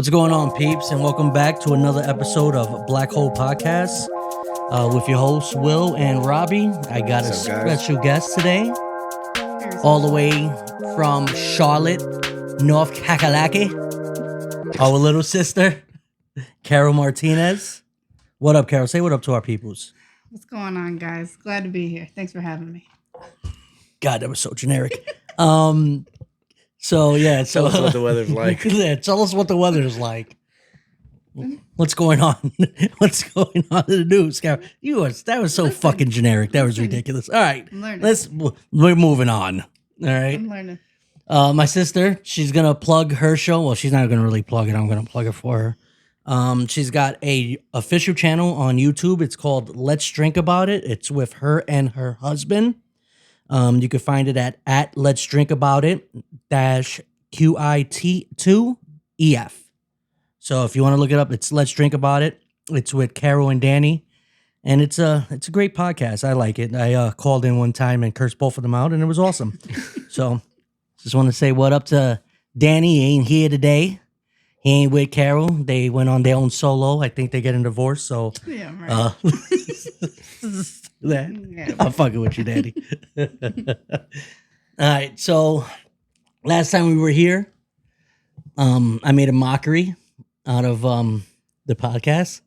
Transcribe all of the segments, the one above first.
What's going on, peeps, and welcome back to another episode of Black Hole Podcast with your hosts, Will and Robbie. I got a What's up, guys? special guest today, all the way from Charlotte, North Kakalaki, our little sister, Carol Martinez. What up, Carol? Say what up to our peoples. What's going on, guys? Glad to be here. Thanks for having me. God, that was so generic. So Tell us what the weather's like. Yeah, tell us what the weather's like. What's going on? What's going on in the news? That was so fucking generic. That was ridiculous. All right, I'm learning. we're moving on. All right. I'm learning. My sister, she's gonna plug her show. Well, she's not gonna really plug it. I'm gonna plug it for her. She's got a official channel on YouTube. It's called Let's Drink About It. It's with her and her husband. You can find it at Let's Drink About It -QIT2EF. So if you want to look it up, it's Let's Drink About It. It's with Carol and Danny, and it's a great podcast. I like it. I called in one time and cursed both of them out, and it was awesome. So just want to say what up to Danny. He ain't here today. He ain't with Carol. They went on their own solo. I think they're getting divorced. So Yeah, right. Yeah. I'm fucking with you, Daddy. All right, so last time we were here, I made a mockery out of the podcast.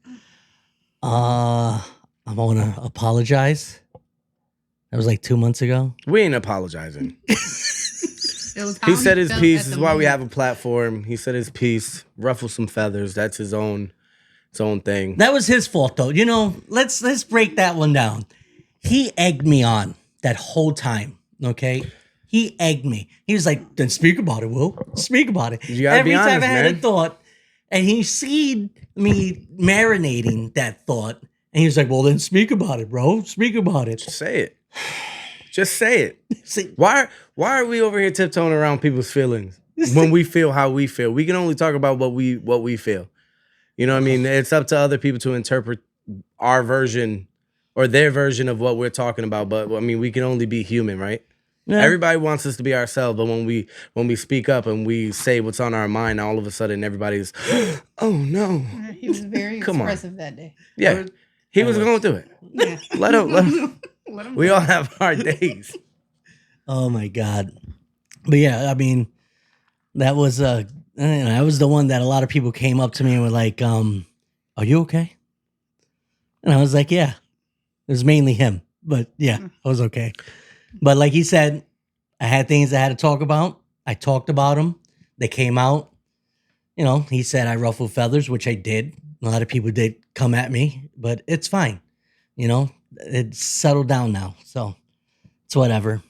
I want to apologize. That was like 2 months ago. We ain't apologizing. It was how He said his felt piece. at Is the why we moment. have a platform. He said his piece. Ruffle some feathers. That's his own thing. That was his fault, though. You know, let's break that one down. He egged me on that whole time. Okay, he egged me. He was like, "Then speak about it, Will. Speak about it." You gotta Every be time honest, I had a man. thought, and he seen me marinating that thought, and he was like, "Well, then speak about it, bro. Speak about it." Say it. Just say it. See, Why are we over here tiptoeing around people's feelings when we feel how we feel? We can only talk about what we feel. You know what I mean? It's up to other people to interpret our version or their version of what we're talking about. But I mean, we can only be human, right? yeah. Everybody wants us to be ourselves, but when we speak up and we say what's on our mind, all of a sudden everybody's, oh no, He was very Come on. expressive that day. yeah, he was going through it. Yeah. Let him. Let him We all have hard days. Oh my God. But yeah, I mean, that was that was the one that a lot of people came up to me and were like, "Are you okay?" And I was like, "Yeah." It was mainly him, but yeah, I was okay. But like he said, I had things I had to talk about. I talked about them. They came out. You know, he said I ruffled feathers, which I did. A lot of people did come at me, but it's fine. You know, it's settled down now, so it's whatever.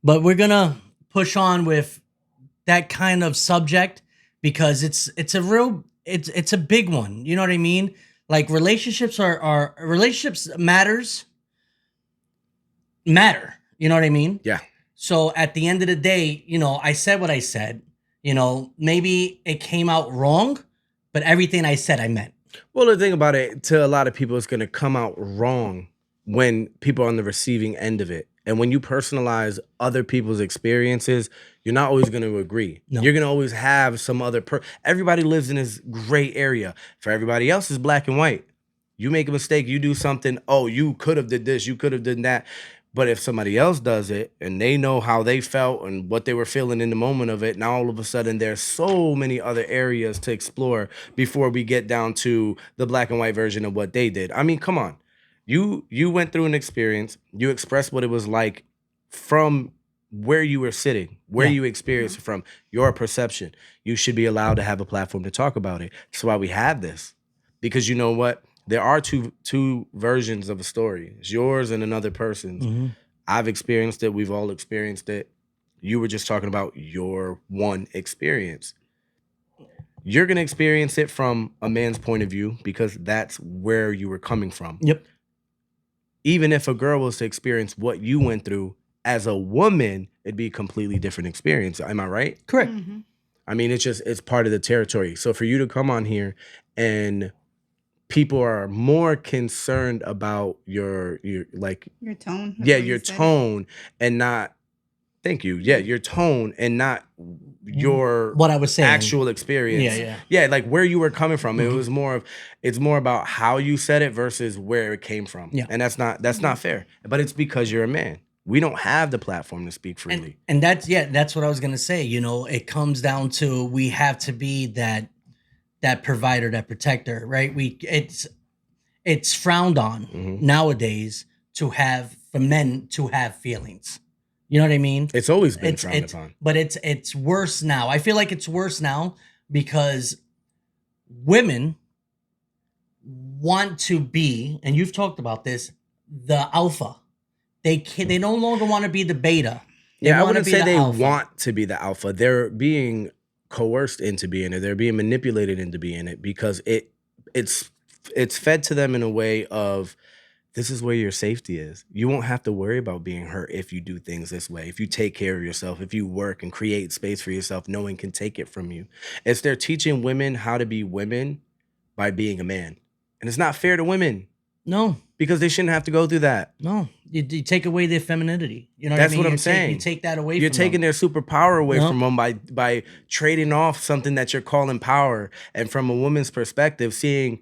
But we're gonna push on with that kind of subject because it's a big one. You know what I mean? Like relationships are relationships matter. You know what I mean? Yeah. So at the end of the day, you know, I said what I said. You know, maybe it came out wrong, but everything I said I meant. Well, the thing about it, to a lot of people, it's going to come out wrong when people are on the receiving end of it. And when you personalize other people's experiences, you're not always going to agree. No. You're going to always have some other everybody lives in this gray area. For everybody else, it's black and white. You make a mistake, you do something, oh, you could have did this, you could have done that. But if somebody else does it and they know how they felt and what they were feeling in the moment of it, now all of a sudden there's so many other areas to explore before we get down to the black and white version of what they did. I mean, come on. You went through an experience. You expressed what it was like from where you were sitting, where Yeah. you experienced it from, your perception. You should be allowed to have a platform to talk about it. That's why we have this. Because you know what? There are two versions of a story. It's yours and another person's. Mhm. I've experienced it. We've all experienced it. You were just talking about your one experience. You're going to experience it from a man's point of view because that's where you were coming from. Yep. Even if a girl was to experience what you went through as a woman, it'd be a completely different experience. Am I right? Correct. Mhm. I mean, it's part of the territory. So for you to come on here and people are more concerned about your like Your tone. yeah, the way your you said it. tone and not Thank you. Yeah, your tone and not your What I was saying. actual experience. Yeah. Like where you were coming from. It Mhm. was it's more about how you said it versus where it came from. Yeah. And that's not fair. But it's because you're a man. We don't have the platform to speak freely. And that's what I was gonna say. You know, it comes down to we have to be that provider, that protector, right? It's frowned on Mhm. nowadays for men to have feelings. You know what I mean? It's always been frowned It's upon. but it's worse now. I feel like it's worse now because women want to be, and you've talked about this, the alpha. They no longer want to be the beta. They Yeah, I wanna wouldn't be say the they alpha. want to be the alpha. They're being coerced into being it. They're being manipulated into being it because it's fed to them in a way of this is where your safety is. You won't have to worry about being hurt if you do things this way. If you take care of yourself, if you work and create space for yourself, no one can take it from you. It's they're teaching women how to be women by being a man. And it's not fair to women No, because they shouldn't have to go through that. no. You take away their femininity. You know That's what I mean? what I'm You saying. take that away You're from taking them. their superpower away No. from them by trading off something that you're calling power. And from a woman's perspective, seeing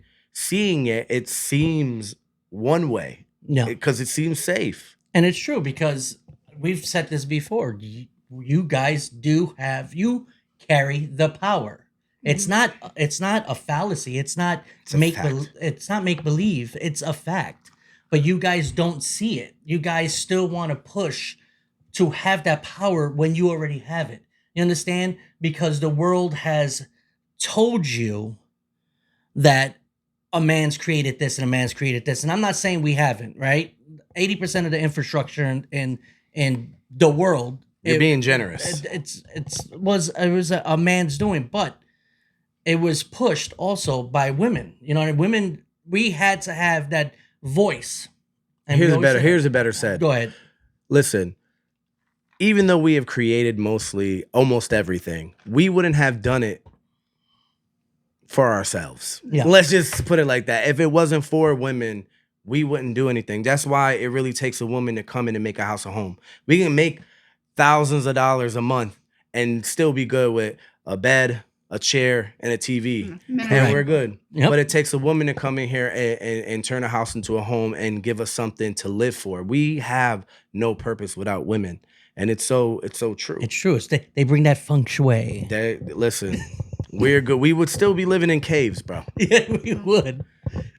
it, it seems one way Yeah. because it seems safe. And it's true because we've said this before. You guys you carry the power. It's not a fallacy. It's not It's a fact. it's not make believe. It's a fact. But you guys don't see it. You guys still want to push to have that power when you already have it. You understand? Because the world has told you that a man's created this and a man's created this. And I'm not saying we haven't, right? 80% of the infrastructure in the world, You're being generous. it was a man's doing, but it was pushed also by women. You know, women, we had to have that voice. And we always say that. Here's a better said. Go ahead. Listen, even though we have created almost everything, we wouldn't have done it for ourselves. Yeah. Let's just put it like that. If it wasn't for women, we wouldn't do anything. That's why it really takes a woman to come in and make a house a home. We can make thousands of dollars a month and still be good with a bed, a chair, and a TV. And we're good. Yep. But it takes a woman to come in here and turn a house into a home and give us something to live for. We have no purpose without women. And it's so true. It's true. They bring that feng shui. Listen, we're good. We would still be living in caves, bro. Yeah, we would.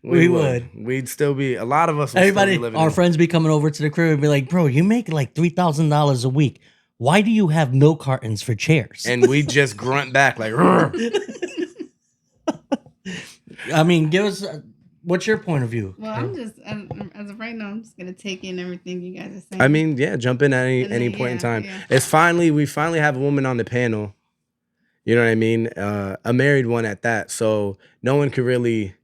We would. We'd still be. A lot of us. Would Everybody, still be living our in, friends be coming over to the crib and be like, "Bro, you make like $3,000 a week. Why do you have milk cartons for chairs?" and we just grunt back like. "Rrr." I mean, give us what's your point of view? Well, I'm just as of right now, I'm just gonna take in everything you guys are saying. I mean, yeah, jump in at And any then, point in time. yeah. We finally have a woman on the panel. You know what I mean? A married one at that. So no one could really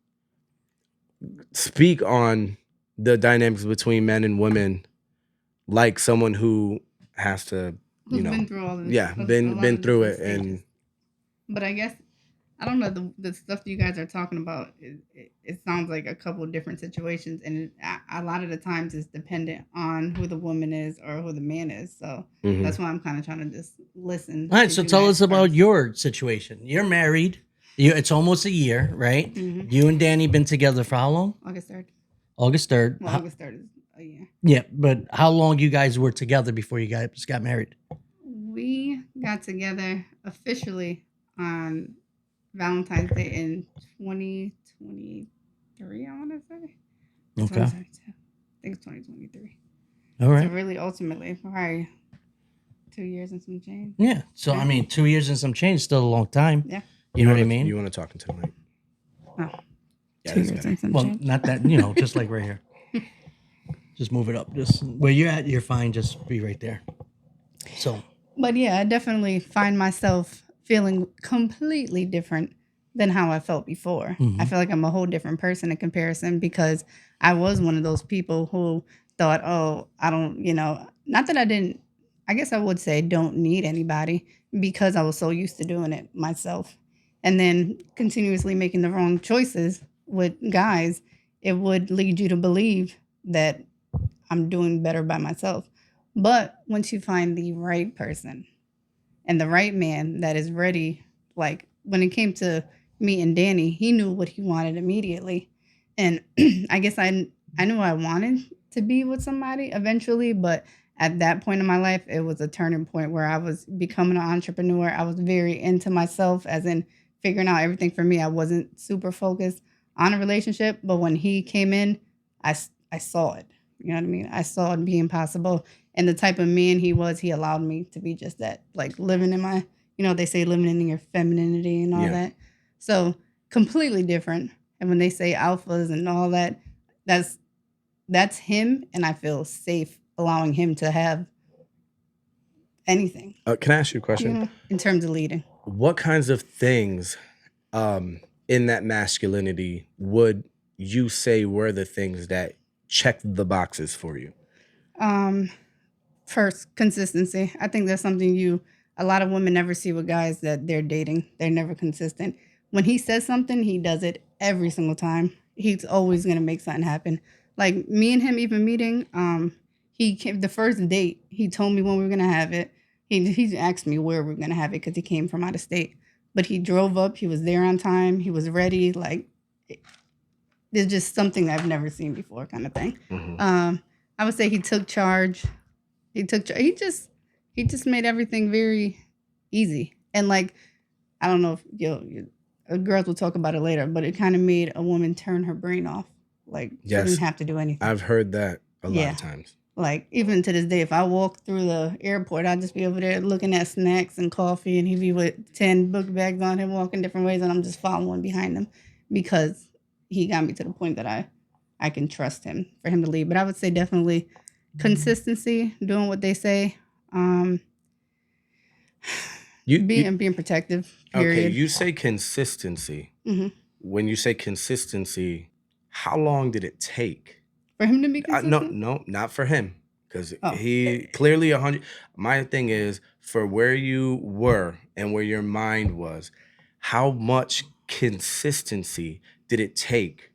speak on the dynamics between men and women like someone who has to, Who's been through all of this. yeah, a lot been of through it. different And stages. But I guess I don't know the stuff that you guys are talking about. It sounds like a couple of different situations, and a lot of the times it's dependent on who the woman is or who the man is. So Mhm. that's why I'm kind of trying to just listen. All right, to so you tell guys us about first. your situation. You're married. It's almost a year, right? Mhm. You and Danny been together for how long? August 3rd. August 3rd. Well, August 3rd is a year. Yeah, but how long you guys were together before you guys got married? We got together officially on Valentine's Day in 2023, I want to say. Okay. 2022. I think it's 2023. All So right. really, ultimately, probably 2 years and some change. Yeah. So I mean, 2 years and some change is still a long time. Yeah. You know what I mean? You want to talk into the mic? Oh, Yeah, 2 that's years better. and some Well, change. not that, just like right here. Just move it up. Just where you're at, you're fine. Just be right there. So But yeah, I definitely find myself feeling completely different than how I felt before. Mhm. I feel like I'm a whole different person in comparison because I was one of those people who thought, oh, I don't, not that I didn't, I guess I would say don't need anybody because I was so used to doing it myself. And then continuously making the wrong choices with guys, it would lead you to believe that I'm doing better by myself. But once you find the right person and the right man that is ready, like when it came to me and Danny, he knew what he wanted immediately. And I guess I knew I wanted to be with somebody eventually, but at that point in my life, it was a turning point where I was becoming an entrepreneur. I was very into myself, as in figuring out everything for me. I wasn't super focused on a relationship, but when he came in, I saw it. You know what I mean? I saw it being possible. And the type of man he was, he allowed me to be just that, like living in my, they say living in your femininity and all Yeah. that. So completely different. And when they say alphas and all that, that's him. And I feel safe allowing him to have anything, Can I ask you a question? in terms of leading. What kinds of things in that masculinity would you say were the things that checked the boxes for you? First, consistency. I think that's something a lot of women never see with guys that they're dating. They're never consistent. When he says something, he does it every single time. He's always going to make something happen. Like me and him even meeting, he came the first date, he told me when we were going to have it. He asked me where we were going to have it because he came from out of state. But he drove up. He was there on time. He was ready. Like, there's just something I've never seen before kind of thing. Mm-hmm. I would say he took charge. He just made everything very easy. And like, I don't know if girls will talk about it later, but it kind of made a woman turn her brain off. Like, Yes. she didn't have to do anything. I've heard that a lot Yeah. of times. Like, even to this day, if I walk through the airport, I'd just be over there looking at snacks and coffee, and he'd be with 10 book bags on him, walking different ways, and I'm just following behind him because he got me to the point that I can trust him for him to lead. But I would say definitely consistency, doing what they say, being protective, period. Okay, you say consistency. Mhm. When you say consistency, how long did it take? For him to be consistent? No, not for him. Because Oh. he clearly 100. My thing is, for where you were and where your mind was, how much consistency did it take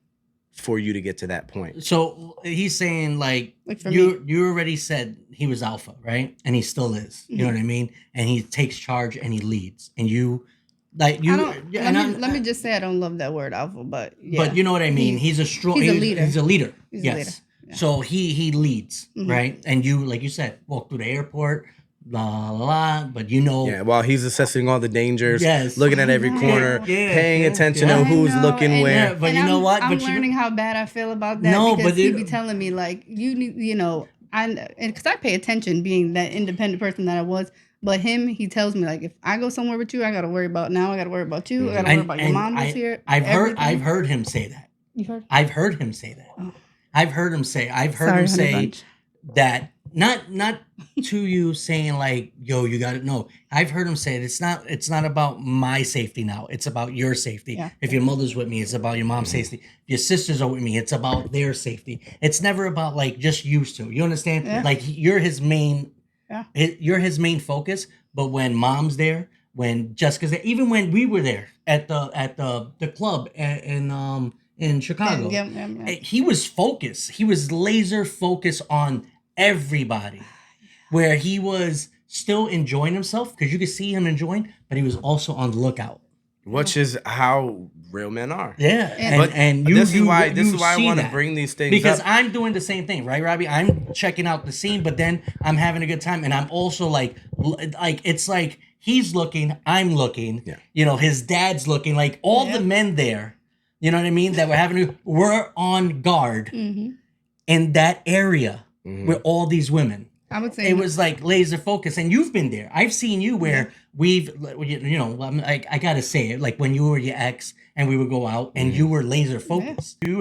for you to get to that point? So he's saying like Like for you already said he was alpha, right? And he still is. You know what I mean? And he takes charge and he leads. And you like you. Let me just say I don't love that word alpha, but yeah. But you know what I mean. He's a strong. he's a leader. He's a leader. He's yes. a leader. Yeah. So he leads, Mhm. right? And you, like you said, walk through the airport, la la la. But you know, Yeah, while he's assessing all the dangers, Yes. looking at every I know. corner, Yeah, paying yeah, attention yeah. to I who's know, looking and- where. Yeah, but And you know what? I'm But you- learning how bad I feel about that No, because but he it- be telling me like you need, because I pay attention being that independent person that I was. But he tells me like if I go somewhere with you, I got to worry about now. I got to worry about you. I got to worry about your mom that's here. I've everything. heard him say that. You heard? I've heard him say that. Oh. I've heard him say Sorry, Honey say Bunch. that not to you saying like, yo, you got it. No, I've heard him say it. It's not about my safety now. It's about your safety. Yeah. If your mother's with me, it's about your mom's safety. If your sisters are with me, it's about their safety. It's never about like just used to. You understand? Yeah. Like you're his main. Yeah. You're his main focus. But when mom's there, when Jessica's there, even when we were there at the club in Chicago, Yeah. he was focused. He was laser focused on everybody, where he was still enjoying himself because you could see him enjoying, but he was also on the lookout. Which is how real men are. Yeah, And- and you, this is you- why you I see want to that. bring these things Because up. I'm doing the same thing, right, Robbie? I'm checking out the scene, but then I'm having a good time, and I'm also like it's like he's looking, I'm looking. Yeah. You know, his dad's looking. Like all Yeah. the men there, you know what I mean, that were on guard Mm-hmm. in that area Mhm. with all these women. I would say It was like laser focus, and you've been there. I've seen you where we've, I gotta say it, like when you were your ex, and we would go out, and you were laser focused. You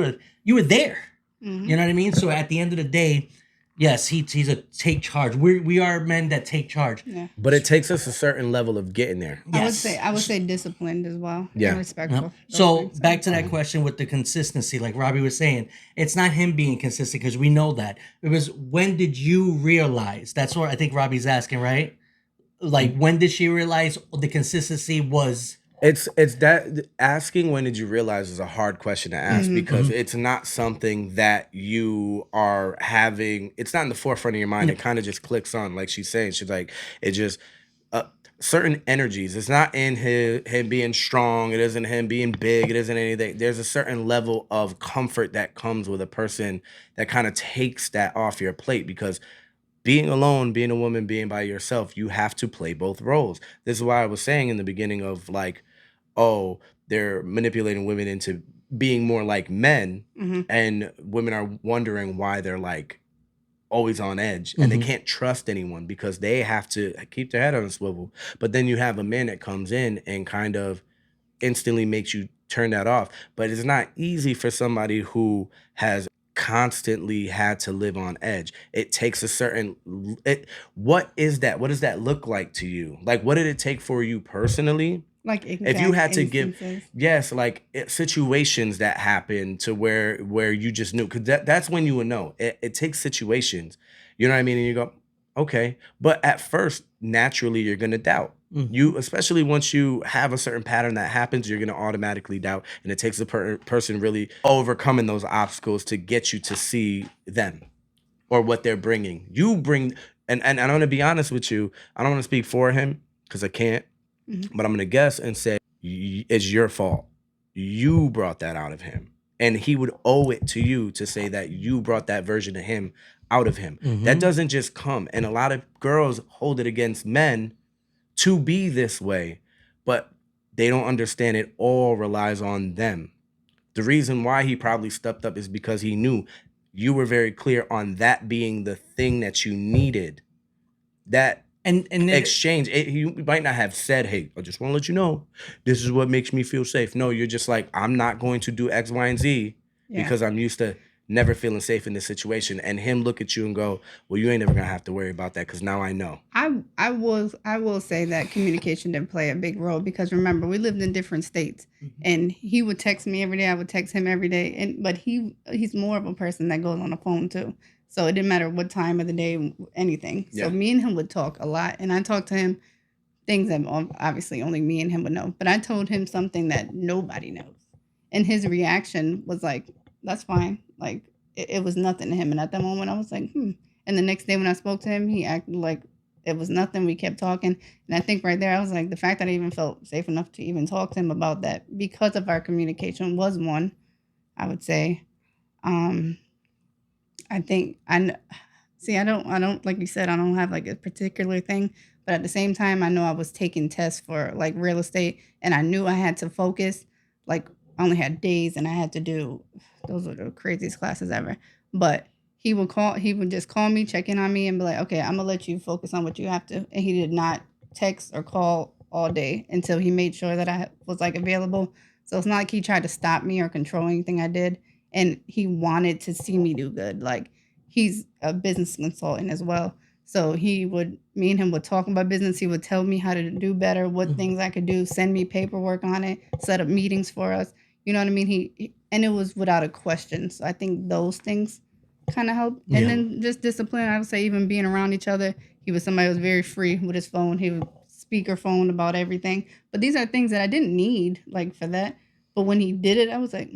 were there. Mhm. You know what I mean? So at the end of the day, yes, he's a take charge. We are men that take charge. Yeah. But it takes us a certain level of getting there. Yes. I would say disciplined as well. Yeah. And respectful. Yep. Those So things. back to that question with the consistency, like Robbie was saying, it's not him being consistent because we know that. It was when did you realize? That's what I think Robbie's asking, right? Like when did she realize the consistency was It's that asking when did you realize is a hard question to ask because Mhm. it's not something that you are having. It's not in the forefront of your mind. No. It kind of just clicks on, like she's saying. She's like, it just uh, certain energies. It's not in him being strong. It isn't him being big. It isn't anything. There's a certain level of comfort that comes with a person that kind of takes that off your plate because being alone, being a woman, being by yourself, you have to play both roles. This is why I was saying in the beginning of like, oh, they're manipulating women into being more like men, Hmm. and women are wondering why they're like always on edge and they Mhm. can't trust anyone because they have to keep their head on a swivel. But then you have a man that comes in and kind of instantly makes you turn that off. But it's not easy for somebody who has constantly had to live on edge. It takes a certain what is that? What does that look like to you? Like what did it take for you personally? Like If you exact had to give instances. yes, like situations that happen to where you just knew because that's when you would know. It takes situations. You know what I mean? And you go, okay. But at first, naturally, you're gonna doubt. Mhm. You, especially once you have a certain pattern that happens, you're gonna automatically doubt, and it takes a person really overcoming those obstacles to get you to see them or what they're bringing. You bring, and I'm gonna be honest with you. I don't want to speak for him because I can't, Hmm. but I'm gonna guess and say it's your fault. You brought that out of him, and he would owe it to you to say that you brought that version of him out of him. That Mhm. doesn't just come, and a lot of girls hold it against men to be this way, but they don't understand it all relies on them. The reason why he probably stepped up is because he knew you were very clear on that being the thing that you needed. That And it exchange, you might not have said, hey, I just want to let you know, this is what makes me feel safe. No, you're just like, I'm not going to do X, Y, and Z Yeah. because I'm used to never feeling safe in this situation. And him look at you and go, well, you ain't never gonna have to worry about that because now I know. I will say that communication did play a big role because remember we lived in different states Mhm. and he would text me every day, I would text him every day, and but he's more of a person that goes on the phone too. So it didn't matter what time of the day, anything. So Yeah. me and him would talk a lot, and I talked to him things that obviously only me and him would know. But I told him something that nobody knows, and his reaction was like, "That's fine." Like it was nothing to him. And at that moment, I was like, "Hmm." And the next day when I spoke to him, he acted like it was nothing. We kept talking, and I think right there, I was like, the fact that I even felt safe enough to even talk to him about that because of our communication was one. I would say. Um, I think see. I don't like you said. I don't have like a particular thing, but at the same time, I know I was taking tests for like real estate, and I knew I had to focus. Like I only had days, and I had to do. Those are the craziest classes ever. But he would call. He would just call me, check in on me, and be like, "Okay, I'm gonna let you focus on what you have to." And he did not text or call all day until he made sure that I was like available. So it's not like he tried to stop me or control anything I did, and he wanted to see me do good. Like he's a business consultant as well. So me and him would talk about business. He would tell me how to do better, what Mhm. things I could do, send me paperwork on it, set up meetings for us. You know what I mean? And it was without a question. So I think those things kind of helped. And Yeah. then just discipline. I would say even being around each other. He was somebody who was very free with his phone. He would speakerphone about everything. But these are things that I didn't need like for that. But when he did it, I was like,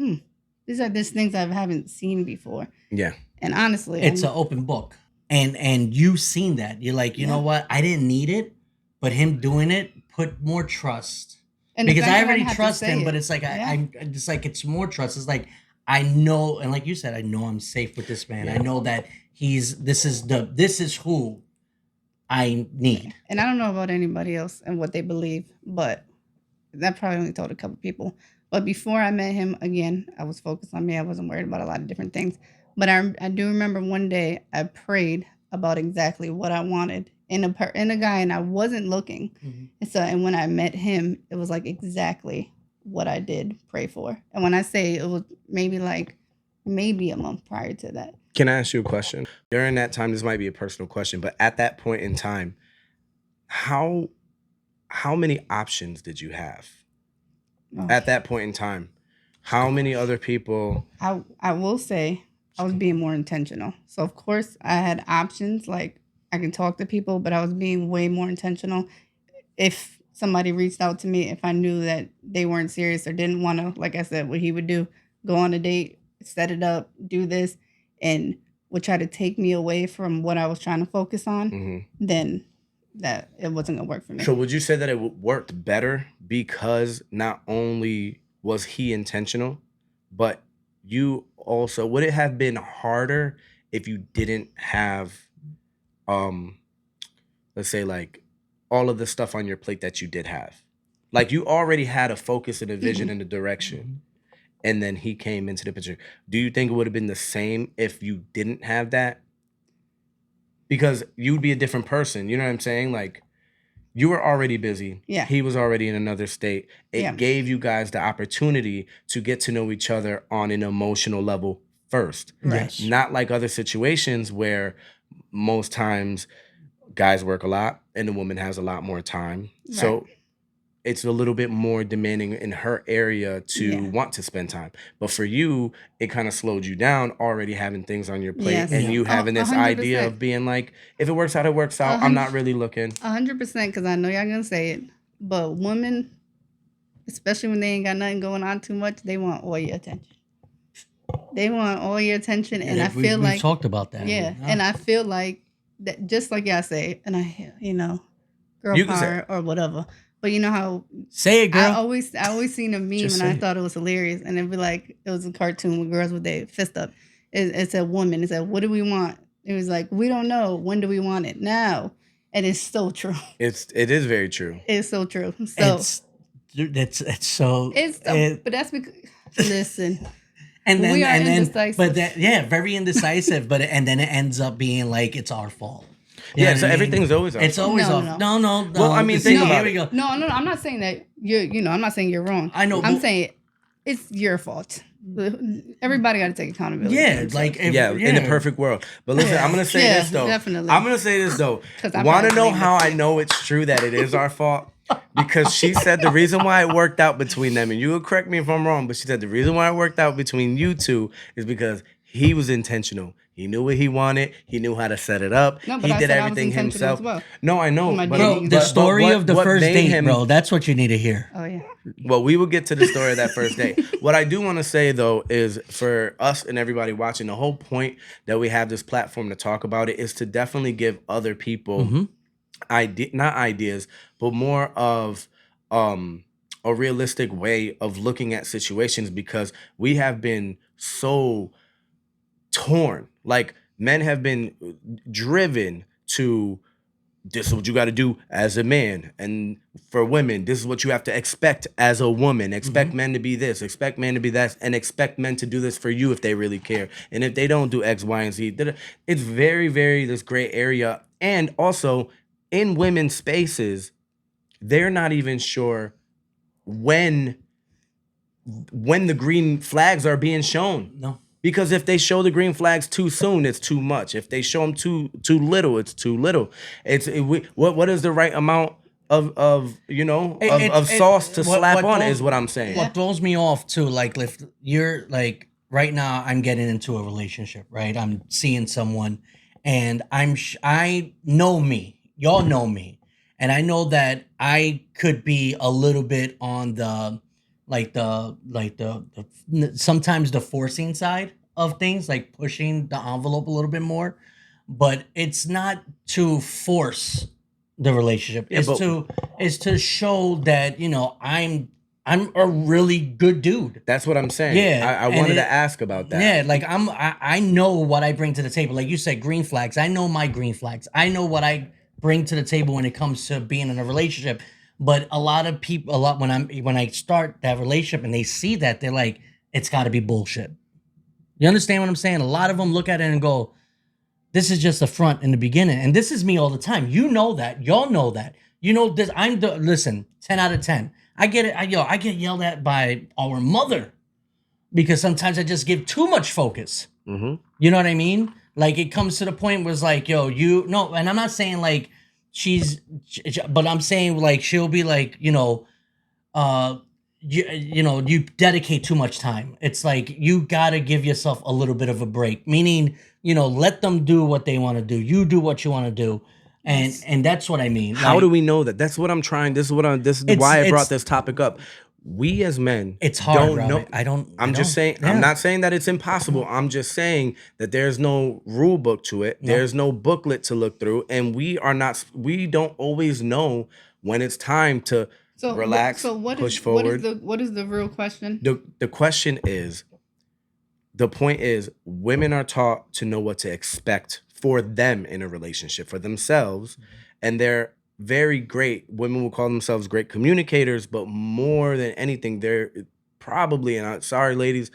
these are just things I haven't seen before. Yeah. And honestly, It's an open book. And you've seen that. You're like, you know yeah. what? I didn't need it, but him doing it put more trust. And the Because fact I that I already didn't have to trust say him, but it. it's like Yeah. I just like it's more trust. It's like I know, and like you said, I know I'm safe with this man. I Yeah. know that this is who I need. And I don't know about anybody else and what they believe, but that probably only told a couple people. But before I met him, again, I was focused on me. I wasn't worried about a lot of different things. But I do remember one day I prayed about exactly what I wanted in a guy, and I wasn't looking. Mhm. And when I met him, it was like exactly what I did pray for. And when I say it was maybe a month prior to that. Can I ask you a question? During that time, this might be a personal question, but at that point in time, how how many options did you have Oh, at that point in time? How many other people? I will say I was being more intentional. So of course I had options like I can talk to people, but I was being way more intentional. If somebody reached out to me, if I knew that they weren't serious or didn't want to, like I said, what he would do, go on a date, set it up, do this, and would try to take me away from what I was trying to focus on, then that it wasn't gonna work for me. So would you say that it worked better because not only was he intentional, but you also, would it have been harder if you didn't have, let's say, like, all of the stuff on your plate that you did have? Like, you already had a focus and a vision and a direction, and then he came into the picture. Do you think it would have been the same if you didn't have that? Because you'd be a different person. You know what I'm saying? Like, you were already busy. Yeah. He was already in another state. It gave you guys the opportunity to get to know each other on an emotional level first. Yes. Not like other situations where most times guys work a lot and the woman has a lot more time. Right. So it's a little bit more demanding in her area to want to spend time. But for you, it kind of slowed you down already having things on your plate. Yes. And you having this 100%. idea of being like, if it works out, it works out. I'm not really looking. 100%, because I know y'all gonna say it, but women, especially when they ain't got nothing going on too much, they want all your attention. They want all your attention, and I feel we like talked about that. yeah, and I feel like that, just like y'all say, and I, girl You can say power or whatever. But you know how say it, girl. I always seen a meme Just and I say it. thought it was hilarious, and it'd be like, it was a cartoon with girls with their fist up. It's a woman. It said, "What do we want?" It was like, "We don't know. When do we want it? Now." And it's so true. It is very true. It's so true. So It's so. but that's because listen. And then, We are and then, indecisive. but that, very indecisive. But and then it ends up being like it's our fault. You know Yeah, what so I mean? everything's always our It's fault. always No, off. no. No. Well, I mean, think See, about here we it. go. No, I'm not saying that I'm not saying you're wrong. I know, I'm but- saying it's your fault. Everybody got to take accountability. for Yeah, themselves. like if, Yeah, in the perfect world. But listen, I'm gonna say Yeah, this though. definitely. I'm gonna say this though. 'Cause I Want to probably know how blame I know it's true that it is our fault? Because she said the reason why it worked out between them, and you will correct me if I'm wrong, but she said the reason why it worked out between you two is because he was intentional. He knew what he wanted. He knew how to set it up. No, but He I did said I was everything intentional himself. as well. No, I know. My But, dating. Bro, But the story what- of the what first made date, him- bro. That's what you need to hear. Oh yeah. Well, we will get to the story of that first date. What I do want to say though is for us and everybody watching, the whole point that we have this platform to talk about it is to definitely give other people not ideas, but more of a realistic way of looking at situations, because we have been so torn. Like, men have been driven to, this is what you got to do as a man, and for women, this is what you have to expect as a woman. Expect men to be this, expect men to be that, and expect men to do this for you if they really care. And if they don't do X, Y, and Z, it's very, very this gray area. And also in women's spaces, they're not even sure when the green flags are being shown. No. Because if they show the green flags too soon, it's too much. If they show them too little, it's too little. What is the right amount of sauce to slap on it is what I'm saying. What throws me off too, like if you're like right now, I'm getting into a relationship, right? I'm seeing someone, and I know me. Y'all know me, and I know that I could be a little bit on the sometimes the forcing side of things, like pushing the envelope a little bit more, but it's not to force the relationship. Yeah, It's to show that, I'm a really good dude. That's what I'm saying. Yeah, I and wanted to ask about that. Yeah, like I know what I bring to the table. Like you said, green flags. I know my green flags. I know what I bring to the table when it comes to being in a relationship. But a lot of people, when I start that relationship and they see that, they're like, it's got to be bullshit. You understand what I'm saying? A lot of them look at it and go, this is just a front in the beginning. And this is me all the time. You know that. Y'all know that. You know this. Listen, 10 out of 10. I get it. I get yelled at by our mother because sometimes I just give too much focus. Mm-hmm. You know what I mean? Like it comes to the point where it's like, and I'm not saying like but I'm saying like she'll be like, you dedicate too much time. It's like you gotta give yourself a little bit of a break. Meaning, let them do what they want to do. You do what you want to do. And Yes. and that's what I mean. How Like, do we know that? That's what I'm trying. This is It's- why I it's- brought this topic up. We as men it's hard, don't Robert. know. I'm just saying. I'm not saying that it's impossible. I'm just saying that there's no rule book to it. No. There's no booklet to look through, and we don't always know when it's time to So relax, So what push is forward. what is the real question? The question is, the point is, women are taught to know what to expect for them in a relationship, for themselves, and they're very great. Women will call themselves great communicators, but more than anything, they're probably, and I'm sorry, ladies,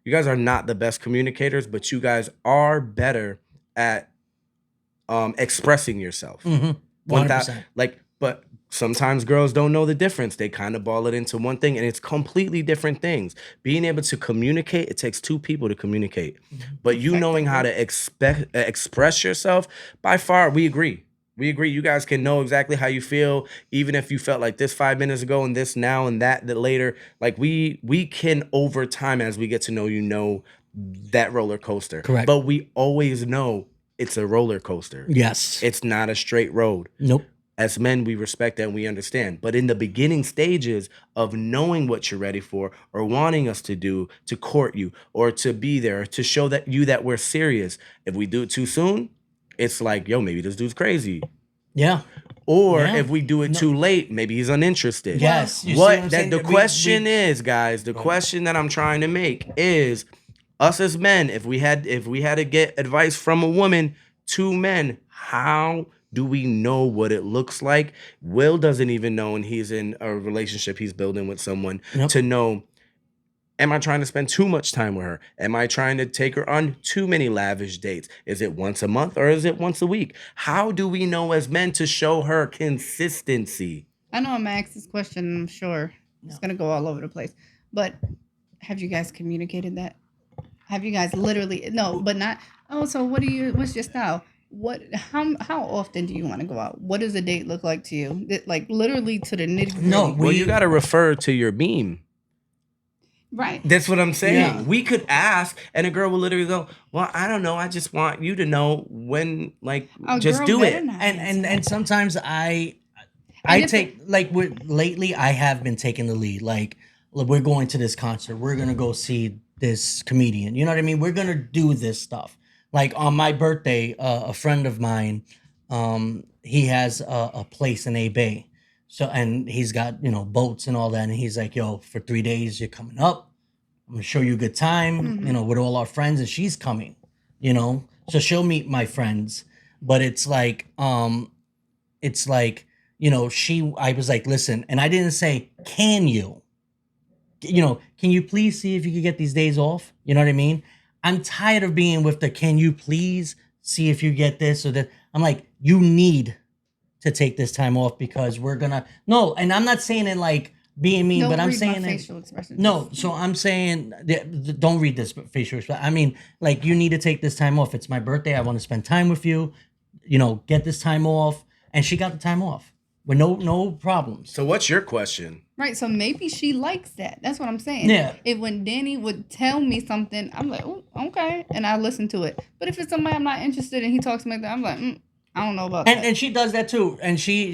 you guys are not the best communicators, but you guys are better at expressing yourself. Mm-hmm. 100%. But sometimes girls don't know the difference. They kind of ball it into one thing, and it's completely different things. Being able to communicate, it takes two people to communicate. But you knowing how to express yourself, by far, we agree. We agree. You guys can know exactly how you feel, even if you felt like this 5 minutes ago and this now and that later. Like we can, over time, as we get to know that roller coaster. Correct. But we always know it's a roller coaster. Yes. It's not a straight road. Nope. As men, we respect that and we understand. But in the beginning stages of knowing what you're ready for or wanting us to do, to court you or to be there, to show that we're serious, if we do it too soon, it's like, yo, maybe this dude's crazy. Yeah. Or Yeah. if we do it too late, maybe he's uninterested. Yes. You see what I'm What saying? the We- question we- is, guys, the question that I'm trying to make is, us as men, if we had to get advice from a woman to men, how do we know what it looks like? Will doesn't even know, and he's in a relationship he's building with someone, Yep. to know, am I trying to spend too much time with her? Am I trying to take her on too many lavish dates? Is it once a month or is it once a week? How do we know as men to show her consistency? I know I'm gonna ask this question, and I'm sure it's gonna go all over the place. But have you guys communicated that? Have you guys literally but not so what's your style? How often do you want to go out? What does a date look like to you? Like literally to the nitty-gritty. No, Well, you got to refer to your meme. Right. That's what I'm saying. Yeah. We could ask, and a girl will literally go, "Well, I don't know. I just want you to know when, like, A just girl do better it." not And sometimes I And if take lately I have been taking the lead. Like, look, we're going to this concert. We're gonna go see this comedian. You know what I mean? We're gonna do this stuff. Like on my birthday, a friend of mine, he has a place in A Bay. So, and he's got, boats and all that. And he's like, yo, for 3 days, you're coming up. I'm going to show you a good time, with all our friends. And she's coming, so she'll meet my friends. But it's like, I was like, listen, and I didn't say, can you? Can you please see if you could get these days off? You know what I mean? I'm tired of being with the, can you please see if you get this or that? I'm like, you need to take this time off because we're gonna, no, and I'm not saying it like being mean, Don't but I'm read my saying facial expressions. no, so I'm saying, don't read this facial expression. I mean, like, you need to take this time off. It's my birthday. I want to spend time with you, get this time off. And she got the time off with no problems. So, what's your question? Right. So maybe she likes that. That's what I'm saying. Yeah. If when Danny would tell me something, I'm like, oh, okay, and I listen to it. But if it's somebody I'm not interested in, he talks to me like that, I'm like, I don't know about that. And she does that too. And she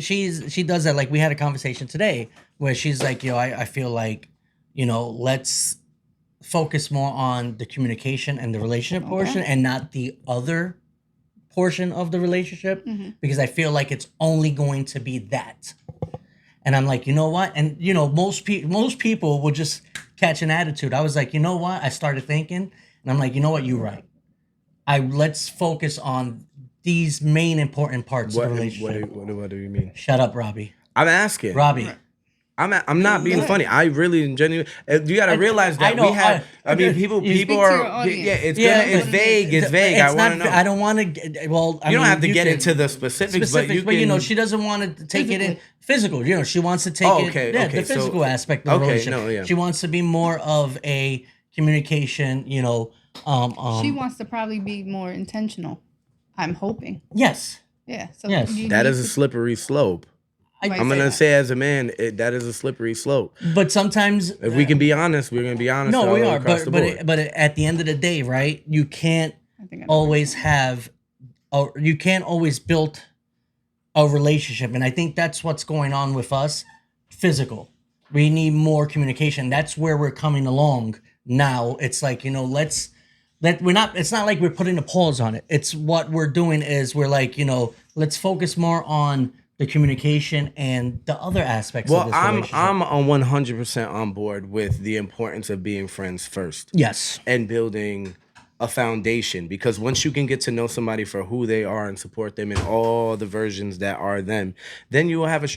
does that. Like, we had a conversation today where she's like, I feel like, let's focus more on the communication and the relationship portion and not the other portion of the relationship, because I feel like it's only going to be that. And I'm like, you know what? And most people will just catch an attitude. I was like, you know what? I started thinking, and I'm like, you know what? You're right. Let's focus on these main important parts of the relationship. What do you mean? Shut up, Robbie. I'm asking. Robbie. I'm not being funny. I really and genuinely. You got to realize that I know, we have. people Speak to your are. audience. Yeah, it's Yeah, vague. It's vague. I want to know. I don't want to. Well, you don't have to get into the specifics, but you can. she doesn't want to take it in physical. She wants to take okay, the so- physical aspect of the okay, relationship. no, yeah. She wants to be more of a communication. She wants to probably be more intentional. I'm hoping. Yes. Yeah. So Yes. that is a slippery slope. Why I'm say gonna that? say as a man, that is a slippery slope. But sometimes If we can be honest, we're gonna be honest. no, all we the way are. across the board. But at the end of the day, right? You can't I think I know. always have, or you can't always build a relationship. And I think that's what's going on with us. Physical. We need more communication. That's where we're coming along now. It's like, it's not like we're putting a pause on it. It's what we're doing is we're like, let's focus more on the communication and the other aspects of Well, this I'm relationship. I'm on 100% on board with the importance of being friends first Yes. and building a foundation, because once you can get to know somebody for who they are and support them in all the versions that are them, then you will have a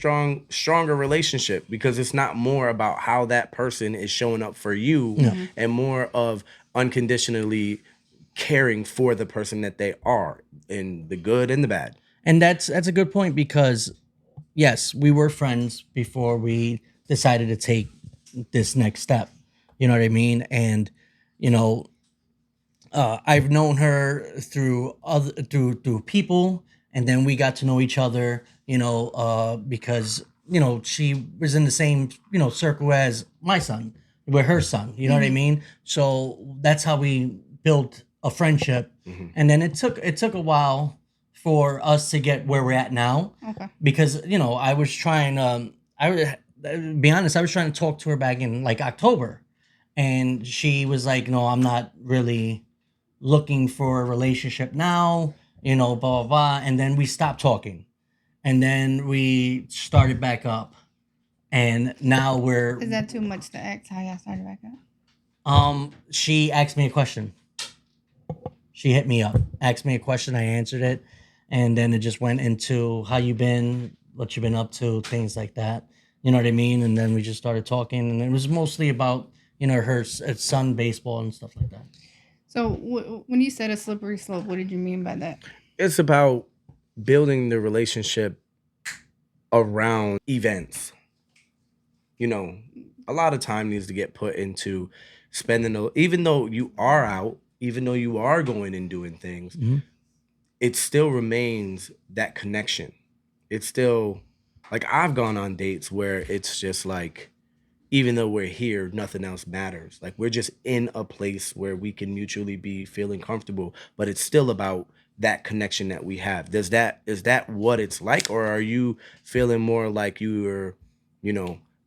stronger relationship, because it's not more about how that person is showing up for you and more of unconditionally caring for the person that they are in the good and the bad. And that's a good point, because yes, we were friends before we decided to take this next step. You know what I mean? And I've known her through through people, and then we got to know each other. Because she was in the same circle as my son, with her son. You know what I mean? So that's how we built a friendship, and then it took a while for us to get where we're at now. Okay. Because I was trying. To be honest, I was trying to talk to her back in like October, and she was like, "No, I'm not really looking for a relationship now, blah, blah, blah." And then we stopped talking. And then we started back up. And now we're, Is that too much to ask how y'all started back up? she asked me a question. She hit me up, asked me a question, I answered it. And then it just went into how you been, what you been up to, things like that. You know what I mean? And then we just started talking, and it was mostly about, her son baseball and stuff like that. So when you said a slippery slope, what did you mean by that? It's about building the relationship around events. A lot of time needs to get put into spending, even though you are out, even though you are going and doing things, it still remains that connection. It's still like, I've gone on dates where it's just like, even though we're here, nothing else matters. Like, we're just in a place where we can mutually be feeling comfortable, but it's still about that connection that we have. Is that what it's like? Or are you feeling more like you're,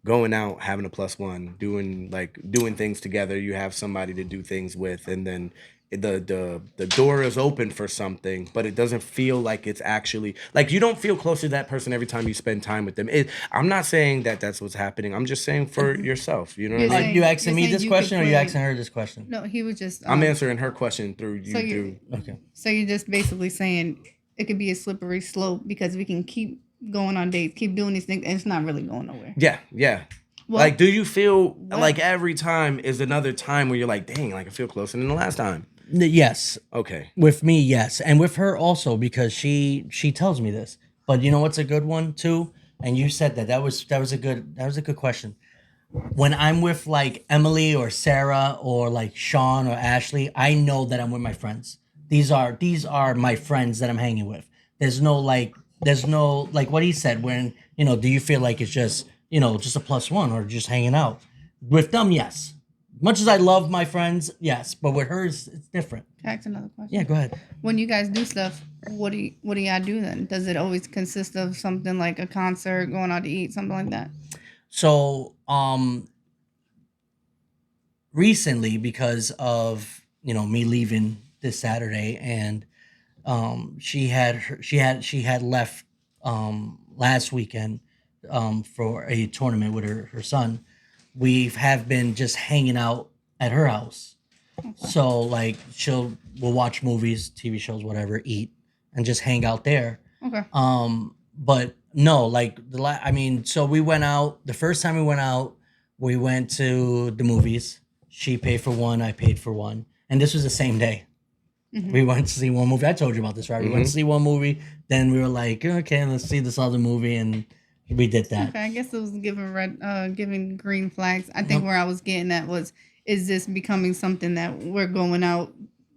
going out, having a +1, doing things together, you have somebody to do things with, and then the door is open for something, but it doesn't feel like it's actually, like, you don't feel close to that person every time you spend time with them. I'm not saying that that's what's happening. I'm just saying for yourself. You know what I mean? You asking me saying this you question, or could you play- asking her this question? No, he was just. I'm answering her question through you. So you- Okay. So you're just basically saying it could be a slippery slope because we can keep going on dates, keep doing these things, and it's not really going nowhere. Yeah. Well, Like, do you feel Well- like every time is another time where you're like, dang, like, I feel closer than the last time? Yes. Okay. With me, yes. And with her also, because she tells me this. But you know what's a good one too? And you said that was a good question. When I'm with like Emily or Sarah or like Sean or Ashley, I know that I'm with my friends. These are my friends that I'm hanging with. There's no like what he said, when, do you feel like it's just, just a +1 or just hanging out? With them, yes. Much as I love my friends, yes. But with hers, it's different. Can I ask another question? Yeah, go ahead. When you guys do stuff, what do y'all do then? Does it always consist of something like a concert, going out to eat, something like that? So, recently, because of me leaving this Saturday, and she had left last weekend for a tournament with her son. We have been just hanging out at her house. So like we'll watch movies, TV shows, whatever, eat, and just hang out there. Okay. But no, like so we went out. The first time we went to the movies. She paid for one, I paid for one, and this was the same day. Mhm. We went to see one movie. I told you about this, right? We went to see one movie. Then we were like, okay, let's see this other movie, and we did that. Okay, I guess it was giving green flags. I think where I was getting at was, is this becoming something that we're going out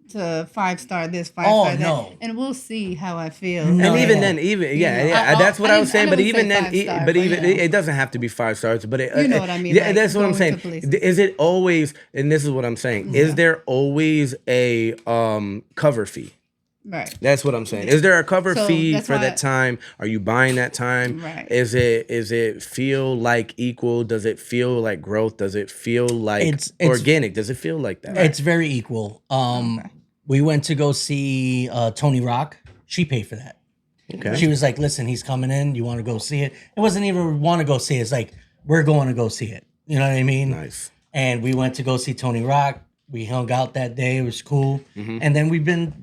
to 5-star this, 5-star that, no. and we'll see how I feel. No. And even yeah. then, even I- that's what I I was saying. didn't- I But didn't even say then, 5-star, but but even yeah. it doesn't have to be 5 stars. But You know what I mean, Yeah, like that's what I'm going saying. to places. Is it always? And this is what I'm saying. Yeah. Is there always a cover fee? Right. That's what I'm saying. Is there a cover So fee that's for why- that time? Are you buying that time? Right. Is it feel like equal? Does it feel like growth? Does it feel like It's- organic? Does it feel like that? It's very equal. Okay. We went to go see Tony Rock. She paid for that. Okay. She was like, "Listen, he's coming in. You want to go see it?" It wasn't even want to go see it. It's like we're going to go see it. You know what I mean? Nice. And we went to go see Tony Rock. We hung out that day. It was cool. Mm-hmm. And then we've been,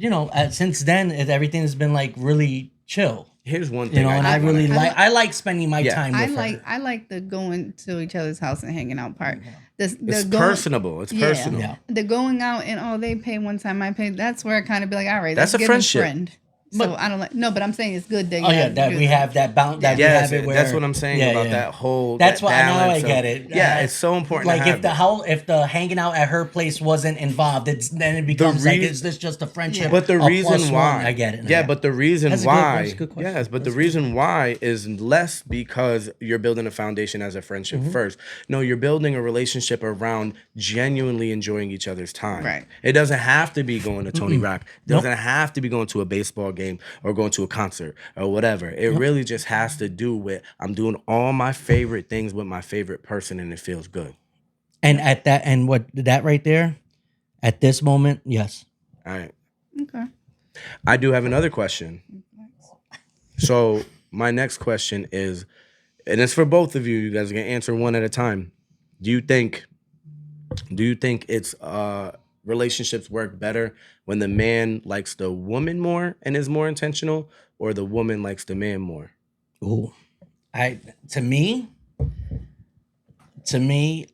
since then, everything has been like really chill. Here's one thing. You know, and I really I- like. I like spending my Yeah. time with her. I like the going to each other's house and hanging out part. The It's going, personable. It's Yeah. personal. Yeah. The going out and they pay one time, I pay. That's where I kind of be like, all right, That's let's a give friendship. friend. So I don't like but I'm saying it's good that you Oh yeah, have that do we have that bounce. That Yes, we have it where, that's what I'm saying Yeah, about yeah. that whole. That's that why now I balance of- get it. Yeah, it's so important. Like to have if the that. if the hanging out at her place wasn't involved, then it becomes like rea- is this just a friendship? But the a reason plus why, one? I get it. now. Yeah, but the reason That's why, a good question. yes, but That's the reason why is less because you're building a foundation as a friendship Mm-hmm. first. No, you're building a relationship around genuinely enjoying each other's time. Right. It doesn't have to be going to Tony Rock. It doesn't have to be going to a baseball game or going to a concert or whatever. It really just has to do with I'm doing all my favorite things with my favorite person, and it feels good. And at that, and what that right there, at this moment, yes. All right. Okay. I do have another question. So my next question is, and it's for both of you. You guys can answer one at a time. Do you think it's relationships work better when the man likes the woman more and is more intentional, or the woman likes the man more? Ooh, to me,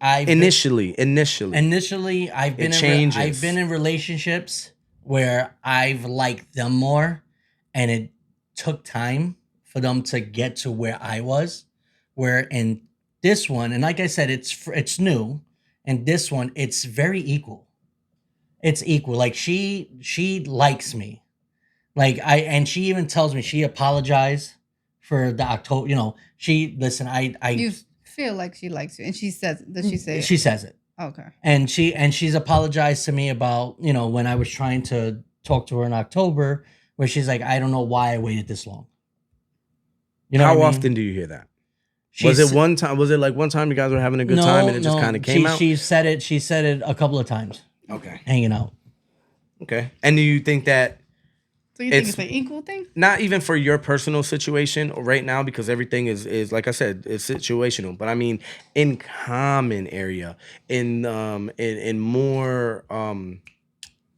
I Initially, initially I've been changes. I've been in relationships where I've liked them more, and it took time for them to get to where I was. Where in this one, and like I said, it's new, and this one it's very equal. It's equal. Like she likes me, and she even tells me she apologized for the October. You feel like she likes you, and she says, does she say? She says it. Okay. And she's apologized to me about, when I was trying to talk to her in October, where she's like, I don't know why I waited this long. You know How what I mean? often do you hear that? She's- Was it one time? Was it like one time you guys were having a good time and it just kind of came out? She said it. She said it a couple of times, Okay. hanging out. Okay. And do you think that So you think It's- it's an equal thing? not even for your personal situation right now, because everything is like I said, it's situational, but I mean in common area, in more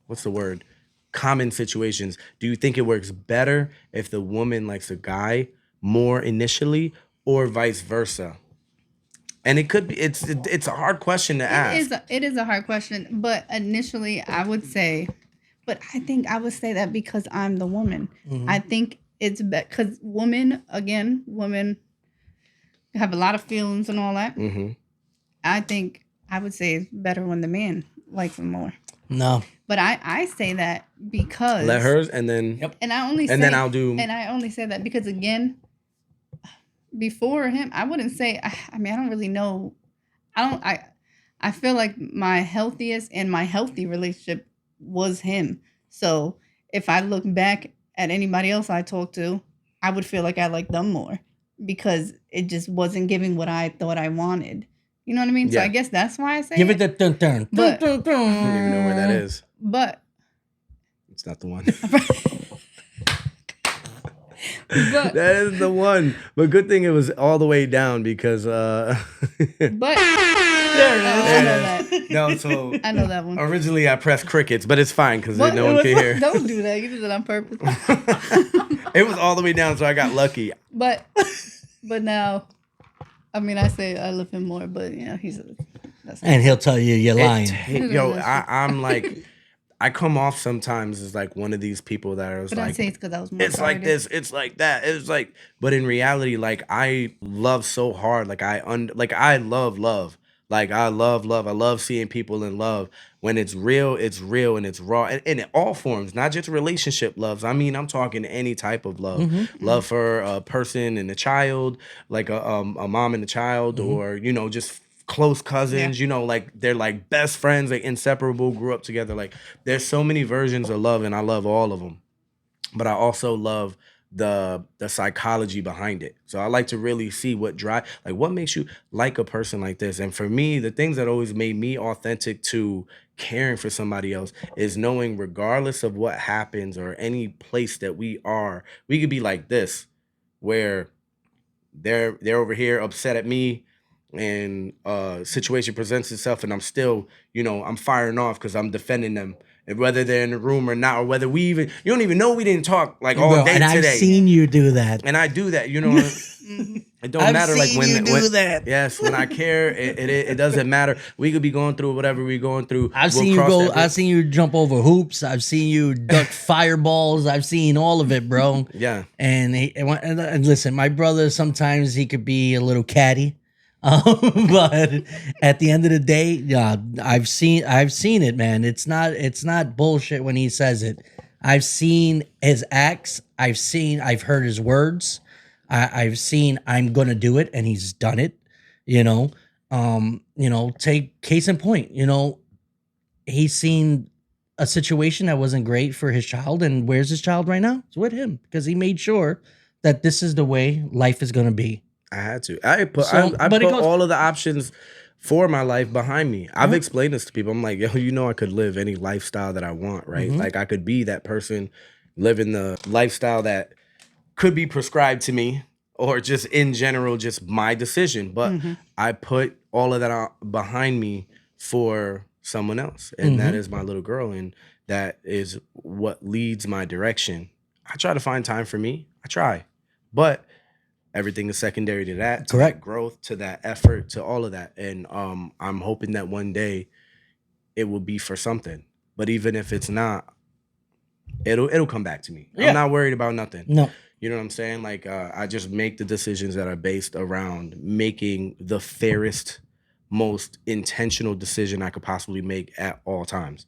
what's the word? Common situations, do you think it works better if the woman likes a guy more initially or vice versa? And it could be it's a hard question to ask. It is a hard question, but initially I would say, but I think I would say that because I'm the woman. Mm-hmm. I think it's because women have a lot of feelings and all that. Mm-hmm. I think I would say it's better when the man likes them more. No, But I say that because Let hers and then Yep. and I only say, and then I'll do and I only say that because again, before him, I wouldn't say. I mean, I don't really know. I feel like my healthiest and my healthy relationship was him. So if I look back at anybody else I talked to, I would feel like I like them more because it just wasn't giving what I thought I wanted. You know what I mean? So Yeah. I guess that's why I say give it. it the dun dun. But- I don't even know where that is. But It's not the one. but That is the one. But good thing it was all the way down because but There it is. I know that. no, so I know that one. originally I pressed crickets, but it's fine because What? no one can hear. Don't do that. You did it on purpose. It was all the way down, so I got lucky. But now, I mean, I say I love him more, but that's And he'll tell you you're lying. Yo, I'm like, I come off sometimes as like one of these people that are But I like, say it's because I was more. it's like this, it's like that, it's like. But in reality, like I love so hard, like I love love. Like I love. I love seeing people in love. When it's real and it's raw. And in all forms, not just relationship loves. I mean, I'm talking any type of love. Mm-hmm. Love for a person and a child, like a mom and a child, Mm-hmm. or, just close cousins, like they're like best friends, like inseparable, grew up together. Like there's so many versions of love and I love all of them. but I also love the psychology behind it. So I like to really see what makes you like a person like this. And for me, the things that always made me authentic to caring for somebody else is knowing regardless of what happens or any place that we are, we could be like this, where they're over here upset at me and situation presents itself and I'm still, I'm firing off because I'm defending them. And whether they're in the room or not, or whether you don't even know we didn't talk like all Bro, day and I've today. seen you do that. And I do that, Mhm. it don't I've matter like seen you do that. yes, when I care, it doesn't matter. We could be going through whatever we're going through. I've We'll seen you cross go. that bridge. I've seen you jump over hoops. I've seen you duck fireballs. I've seen all of it, bro. Yeah. And listen, my brother sometimes he could be a little catty, but at the end of the day, yeah, I've seen it, man. It's not bullshit when he says it. I've seen his acts. I've heard his words. I've seen I'm gonna do it, and he's done it. You know, take case in point. He's seen a situation that wasn't great for his child, and where's his child right now? It's with him because he made sure that this is the way life is gonna be. I had to. I put So, I but it put goes- all of the options for my life behind me. I've explained this to people. I'm like, yo, I could live any lifestyle that I want, right? Mhm. Like I could be that person living the lifestyle that could be prescribed to me or just in general, just my decision. But Mhm. I put all of that behind me for someone else. And that is my little girl. And that is what leads my direction. I try to find time for me. I try. But everything is secondary to that, to Correct. that growth, to that effort, to all of that. And I'm hoping that one day it will be for something. But even if it's not, it'll come back to me. Yeah. I'm not worried about nothing. No. You know what I'm saying? Like I just make the decisions that are based around making the fairest, most intentional decision I could possibly make at all times.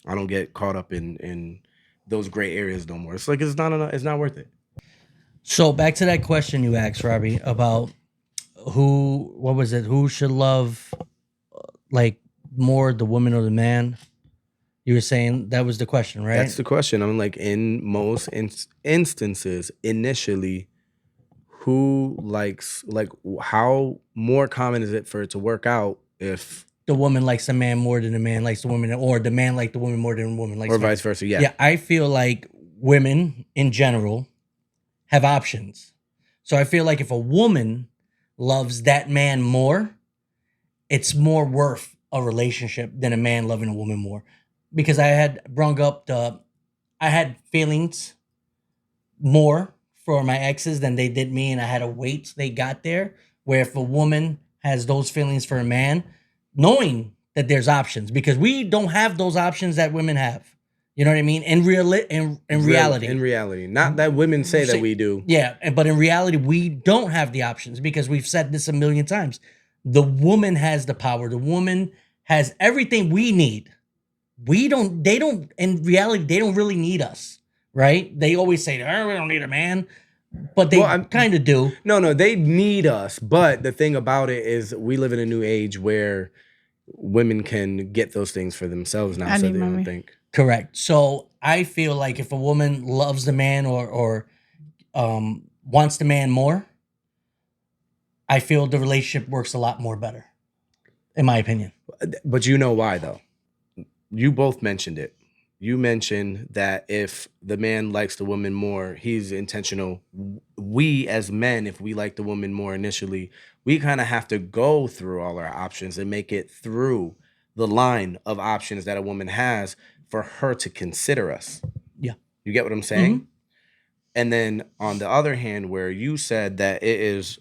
I don't get caught up in those gray areas no more. It's like it's not enough, it's not worth it. So back to that question you asked, Robbie, about what was it? Who should love like more, the woman or the man? You were saying that was the question, right? That's the question. I'm like, in most instances, initially, who likes, like, how more common is it for it to work out if, the woman likes the man more than the man likes the woman, or the man like the woman more than the woman likes or the man. vice versa? Yeah. Yeah, I feel like women in general have options. So I feel like if a woman loves that man more, it's more worth a relationship than a man loving a woman more. Because I had brung up I had feelings more for my exes than they did me, and I had to wait till they got there. Where if a woman has those feelings for a man, knowing that there's options, because we don't have those options that women have. You know what I mean? In reality. In reality. Not that women say that Say- we do. Yeah, but in reality, we don't have the options because we've said this a million times. The woman has the power. The woman has everything we need. In reality, they don't really need us, right? They always say, oh, we don't need a man, but they Well, kind of do. No, they need us. But the thing about it is we live in a new age where women can get those things for themselves now. I So need they don't mommy. think. Correct. So I feel like if a woman loves the man or wants the man more, I feel the relationship works a lot more better, in my opinion. But you know why, though? You both mentioned it. You mentioned that if the man likes the woman more, he's intentional. We as men, if we like the woman more initially, we kind of have to go through all our options and make it through the line of options that a woman has for her to consider us. Yeah. You get what I'm saying? And then on the other hand, where you said that it is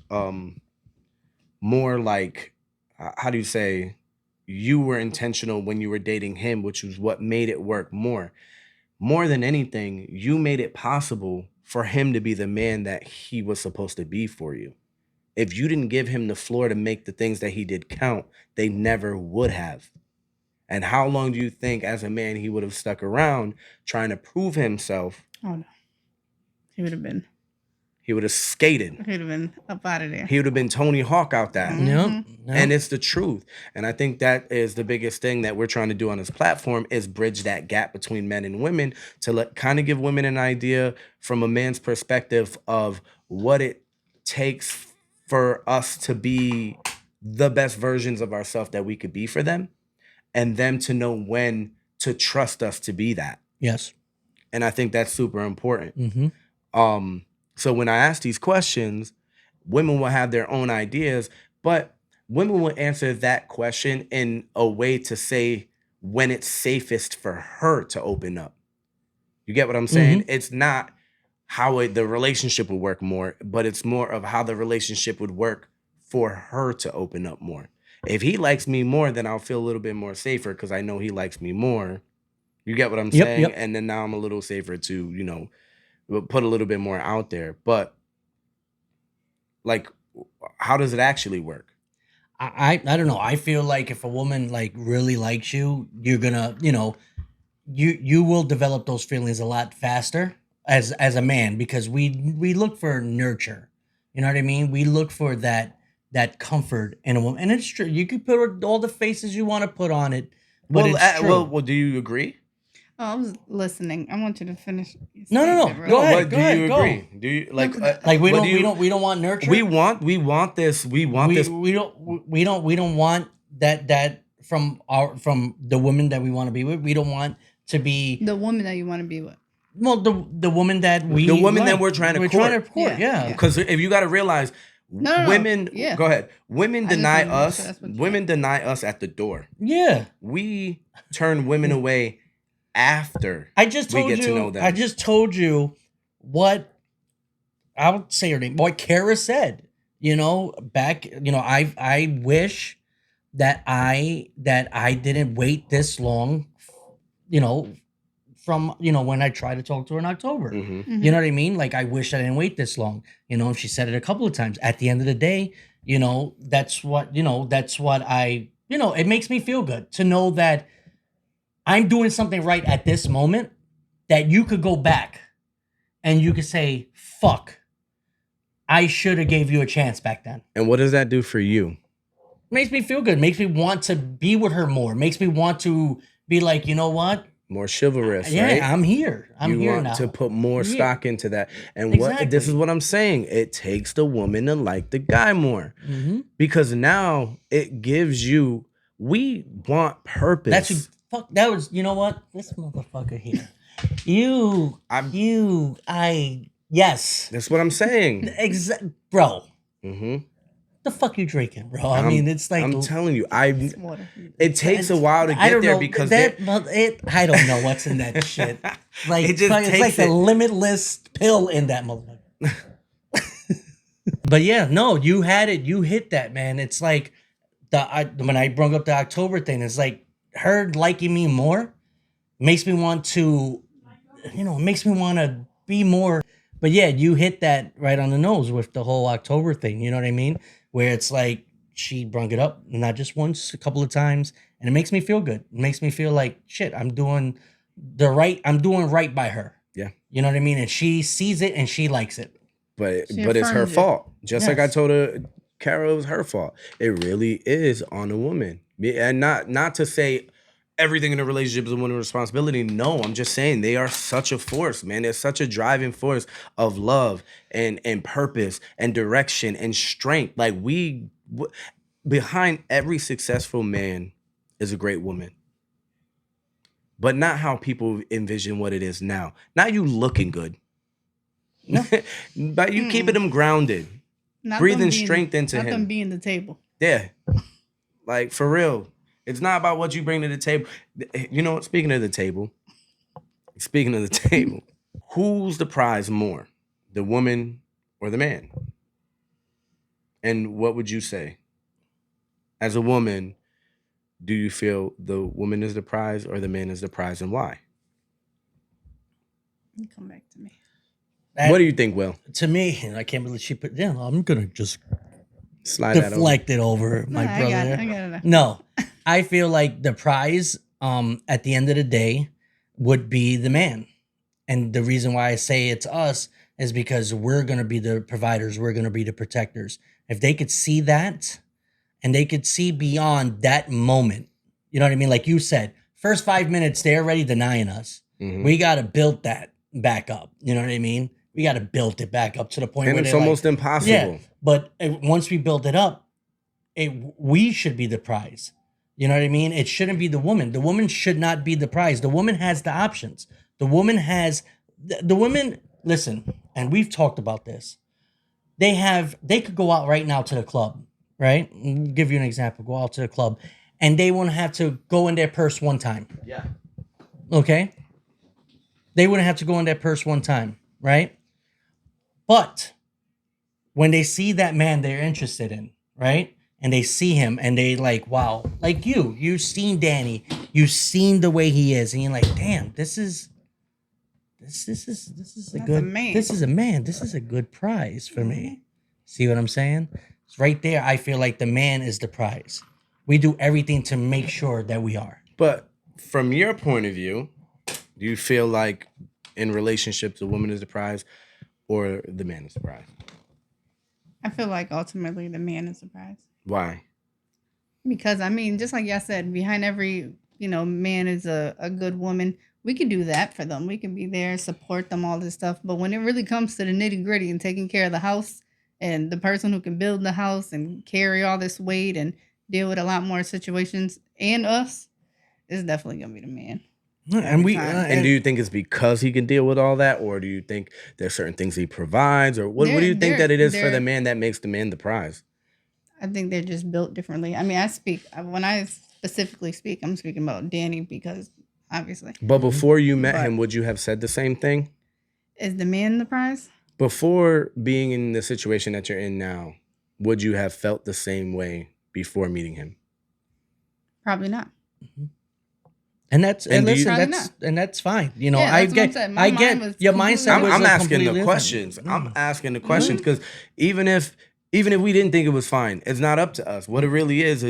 more like, how do you say, you were intentional when you were dating him, which was what made it work more. More than anything, you made it possible for him to be the man that he was supposed to be for you. If you didn't give him the floor to make the things that he did count, they never would have. And how long do you think as a man he would have stuck around trying to prove himself? Oh no, he would have been. he would have skated. He'd have been up out of there. He would have been Tony Hawk out that. Yep. And it's the truth. And I think that is the biggest thing that we're trying to do on this platform is bridge that gap between men and women to kind of give women an idea from a man's perspective of what it takes for us to be the best versions of ourselves that we could be for them, and them to know when to trust us to be that. Yes. And I think that's super important. Mm-hmm. So when I ask these questions, women will have their own ideas, but women will answer that question in a way to say when it's safest for her to open up. You get what I'm saying? It's not how the relationship would work more, but it's more of how the relationship would work for her to open up more. If he likes me more, then I'll feel a little bit more safer because I know he likes me more. You get what I'm saying? Yep. And then now I'm a little safer to, you know, put a little bit more out there. But like, how does it actually work? I don't know. I feel like if a woman like really likes you, you're gonna, you know, you will develop those feelings a lot faster as a man because we look for nurture. You know what I mean? We look for that comfort in a woman, and it's true. You can put all the faces you want to put on it, but it's true. Well, do you agree? Oh, I was listening. I want you to finish. your No. statement, bro. Go ahead. What do you go. agree? Do you like Like we what don't do you- we don't want nurture. we want this we don't want that from the women that we want to be with. We don't want to be The woman that you want to be with. well the woman that we The woman that like. we're trying to court. Yeah. Yeah. because if you got to realize No. women Yeah. go ahead, women I just deny wanted to make us sure that's what you women deny us at the door. Yeah. We turn women away after I just we told get you. to know them. I just told you what I would say her name. What Kara said. You know, back. You know, I wish that I didn't wait this long. You know, from when I tried to talk to her in October. Mhm. Mhm. You know what I mean? Like I wish I didn't wait this long. You know, she said it a couple of times. At the end of the day, you know, that's what I. You know, it makes me feel good to know that I'm doing something right at this moment that you could go back and you could say, fuck, I should have gave you a chance back then. And what does that do for you? Makes me feel good. Makes me want to be with her more. Makes me want to be like, you know what? More chivalrous, Yeah, right? I'm here. I'm you here want now. to put more Yeah. stock into that. And this Exactly. is what I'm saying. It takes the woman to like the guy more. Mhm. Because now it gives you, we want purpose. That's fuck. That was, you know what? This motherfucker here. Yes. That's what I'm saying. Bro. hmm The fuck you drinking, bro? I mean, it's like I'm telling you, It's water. it takes a while to I get don't there know, because I don't know what's in that shit. Like It just it's like takes the it. limitless pill in that motherfucker. But yeah, no, you had it. You hit that, man. It's like when I brought up the October thing. It's like her liking me more makes me want to, makes me want to be more. But yeah, you hit that right on the nose with the whole October thing. You know what I mean? Where it's like she brung it up not just once, a couple of times, and it makes me feel good. It makes me feel like shit. I'm doing right by her. Yeah. You know what I mean? And she sees it and she likes it. but She it's her affirms it. fault. Just like I Yes. told her, Carol, it was her fault. It really is on a woman. And not to say everything in a relationship is a woman's responsibility. No, I'm just saying they are such a force, man. They're such a driving force of love and purpose and direction and strength. Like behind every successful man is a great woman. But not how people envision what it is now. Not you looking good. No. But you keeping them grounded. Not Breathing them being- strength into not him. them being the table. Yeah. Like, for real. It's not about what you bring to the table. You know what? Speaking of the table, who's the prize more? The woman or the man? And what would you say? As a woman, do you feel the woman is the prize or the man is the prize, and why? Come back to me. What do you think, Will? To me, and I can't believe she put. Yeah, I'm gonna just Slide that over. deflect it over my Nah, brother. I got it. No, I feel like the prize, at the end of the day, would be the man, and the reason why I say it's us is because we're going to be the providers, we're going to be the protectors. If they could see that and they could see beyond that moment, you know what I mean? Like you said, first 5 minutes, they're already denying us. Mhm. We got to build that back up. You know what I mean? We got to build it back up to the point And where it's they're almost like, impossible. yeah, but once we build it up, we should be the prize. You know what I mean? It shouldn't be the woman. The woman should not be the prize. The woman has the options. The woman has the women. Listen, and we've talked about this. They could go out right now to the club, right? I'll give you an example. Go out to the club, and they won't have to go in their purse one time. Yeah. Okay? They wouldn't have to go in their purse one time, right? But when they see that man they're interested in, right? And they see him and they like, wow, like you've seen Danny, you've seen the way he is, and you're like, damn, this is a That's a good man. this is a man. This is a good prize for me. See what I'm saying? It's right there. I feel like the man is the prize. We do everything to make sure that we are. But from your point of view, do you feel like in relationships the woman is the prize or the man is the prize? I feel like ultimately the man is the prize. Why? Because I mean, just like y'all said, behind every man is a good woman. We can do that for them. We can be there, support them, all this stuff. But when it really comes to the nitty gritty and taking care of the house and the person who can build the house and carry all this weight and deal with a lot more situations and us, it's definitely gonna be the man. And we time. And do you think it's because he can deal with all that, or do you think there's certain things he provides, or what do you think that it is for the man that makes the man the prize? I think they're just built differently. I mean, when I specifically speak, I'm speaking about Danny because obviously. But before you met But- him, would you have said the same thing? Is the man the prize? Before being in the situation that you're in now, would you have felt the same way before meeting him? Probably not. And that's And and do you- listen, Probably that's and that's fine. You know, Yeah, I that's what I'm get saying. My I mind get was your completely mindset. I'm, was I'm a asking the completely questions. different. I'm asking the questions because even if we didn't think it was fine, it's not up to us. What it really is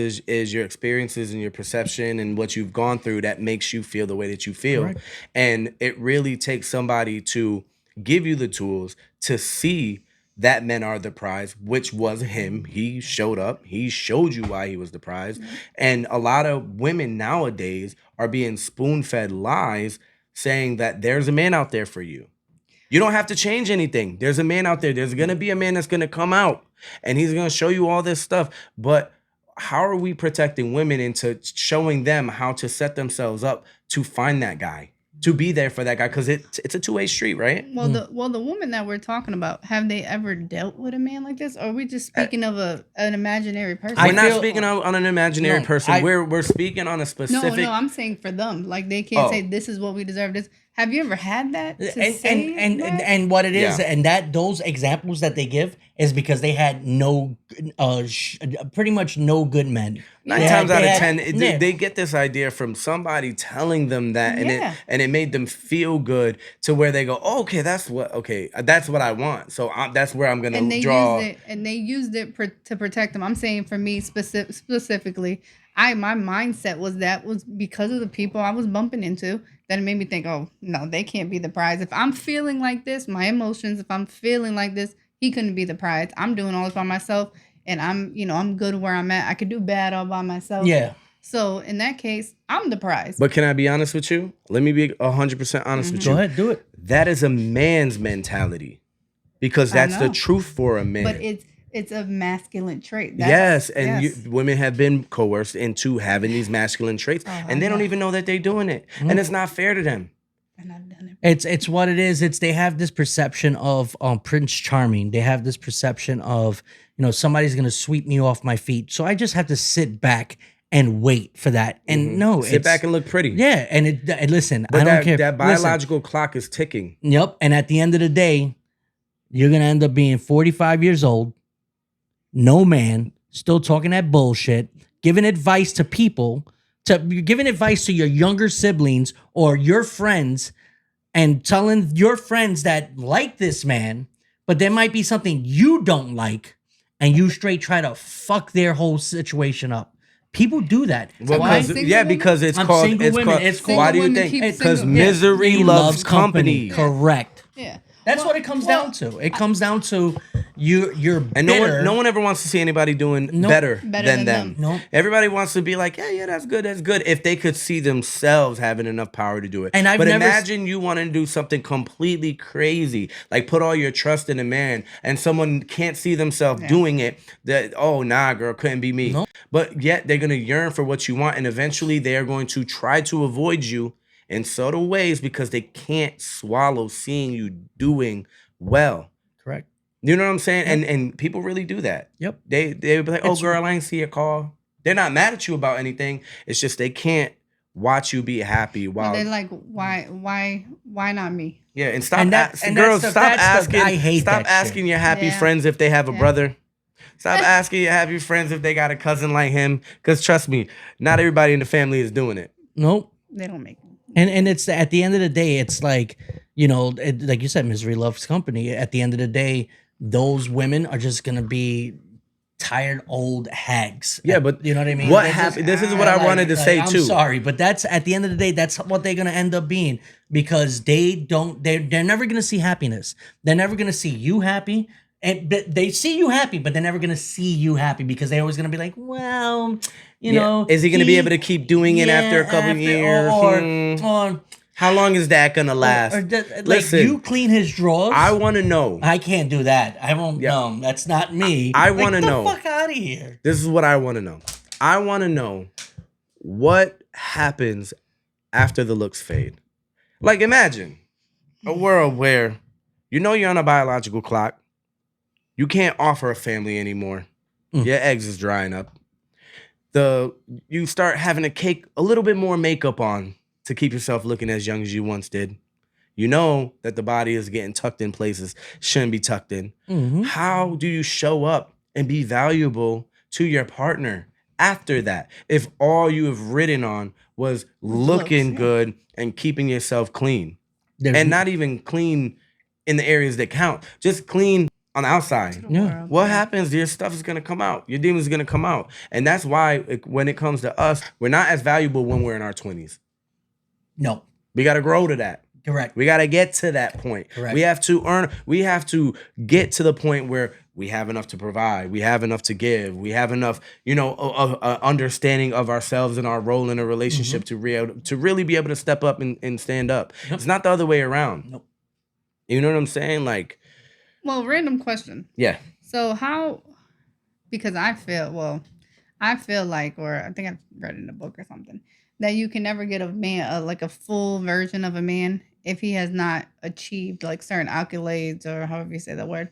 your experiences and your perception and what you've gone through that makes you feel the way that you feel. Correct. And it really takes somebody to give you the tools to see that men are the prize, which was him. He showed up. He showed you why he was the prize. And a lot of women nowadays are being spoon-fed lies saying that there's a man out there for you. You don't have to change anything. There's a man out there. There's going to be a man that's going to come out and he's going to show you all this stuff. But how are we protecting women into showing them how to set themselves up to find that guy, to be there for that guy? Because it's a two-way street, right? Well, the woman that we're talking about, have they ever dealt with a man like this? Or are we just speaking of an imaginary person? I We're not feel- speaking on an imaginary No, person. We're speaking on a no, specific. I'm saying for them. Like they can't Oh. say this is what we deserve. This. Have you ever had that? To and, say and, that? and what it is, Yeah. and that those examples that they give is because they had no, pretty much no good men. Nine They times had- out they of had- 10, yeah. they get this idea from somebody telling them that, Yeah. and it made them feel good to where they go, oh, okay, that's what I want. So that's where I'm gonna and they draw. used it to protect them. I'm saying for me specifically, my mindset was because of the people I was bumping into that it made me think, oh no, they can't be the prize. If I'm feeling like this, my emotions, if I'm feeling like this, he couldn't be the prize. I'm doing all this by myself, and I'm good where I'm at. I could do bad all by myself. Yeah. So in that case, I'm the prize. But can I be honest with you? Let me be 100% honest with Go you. ahead, do it. That is a man's mentality, because I that's the know. truth for a man. But it's a masculine trait. Yes, and yes. women have been coerced into having these masculine traits, and they don't yeah. even know that they're doing it, and it's not fair to them. And I've done it. It's what it is. They have this perception of Prince Charming. They have this perception of somebody's gonna sweep me off my feet, so I just have to sit back and wait for that. And no, Sit back and look pretty. yeah. And listen, But I don't that, care. that Listen, biological clock is ticking. Yep. And at the end of the day, you're gonna end up being 45 years old, no man, still talking that bullshit, giving advice to people, giving advice to your younger siblings or your friends, and telling your friends that like this man, but there might be something you don't like, and you straight try to fuck their whole situation up. People do that. Well, Why? Single yeah, women? because it's I'm called. single It's women. called. It's Why do you Single women think? keep Because single. misery He loves company. Correct. Yeah. That's what it comes down to. It comes down to you're And bitter. no one ever wants to see anybody doing Nope. better Better than than them. them. Nope. Everybody wants to be like, yeah, that's good, that's good. If they could see themselves having enough power to do it. And I've but never imagine you want to do something completely crazy, like put all your trust in a man, and someone can't see themselves doing it. That, oh nah, girl, couldn't be me. Nope. But yet they're gonna yearn for what you want, and eventually they are going to try to avoid you in subtle ways because they can't swallow seeing you doing well. Correct. You know what I'm saying? And people really do that. Yep. They be like, oh It's- girl, I ain't see your call. They're not mad at you about anything. It's just they can't watch you be happy while They're like, why not me? yeah. And stop And that- asking and girls. that's the- Stop that's the- asking. I hate stop that asking shit. your happy Yeah. friends if they have a Yeah. brother. Stop asking your happy friends if they got a cousin like him. Because trust me, not everybody in the family is doing it. Nope. They don't make. And it's at the end of the day, it's like, like you said, misery loves company. At the end of the day, those women are just gonna be tired old hags. Yeah, but you know what I mean. what They're just- happened? This is what I wanted to say I'm too. sorry, but that's at the end of the day, that's what they're gonna end up being because they're never gonna see happiness. They're never gonna see you happy. But they see you happy, but they're never gonna see you happy because they're always gonna be like, well, you Yeah. know, Is he gonna be able to keep doing it after a couple years? Or How long is that gonna last? like Listen, you clean his drawers. I want to know. I can't do that. I won't. Yeah. No, that's not me. I Like, wanna get know. the fuck out of here. This is what I want to know. I want to know what happens after the looks fade. Like, imagine a world where you're on a biological clock. You can't offer a family anymore. Mm. Your eggs is drying up. You start having to cake a little bit more makeup on to keep yourself looking as young as you once did. You know that the body is getting tucked in places shouldn't be tucked in. Mhm. How do you show up and be valuable to your partner after that? If all you have ridden on was looking yeah. good and keeping yourself clean, There's- and not even clean in the areas that count, just clean on the outside. Yeah. What happens? Your stuff is gonna come out. Your demons is gonna come out, and that's why when it comes to us, we're not as valuable when we're in our 20s. No, We gotta grow to that. correct. We gotta get to that point. Correct. We have to earn. We have to get to the point where we have enough to provide. We have enough to give. We have enough, understanding of ourselves and our role in a relationship Mm-hmm. to really be able to step up and stand up. Yep. It's not the other way around. Nope. You know what I'm saying? Like, Well, random question. yeah. So because I feel like, or I think I've read in a book or something, that you can never get a man, like a full version of a man if he has not achieved like certain accolades or however you say that word,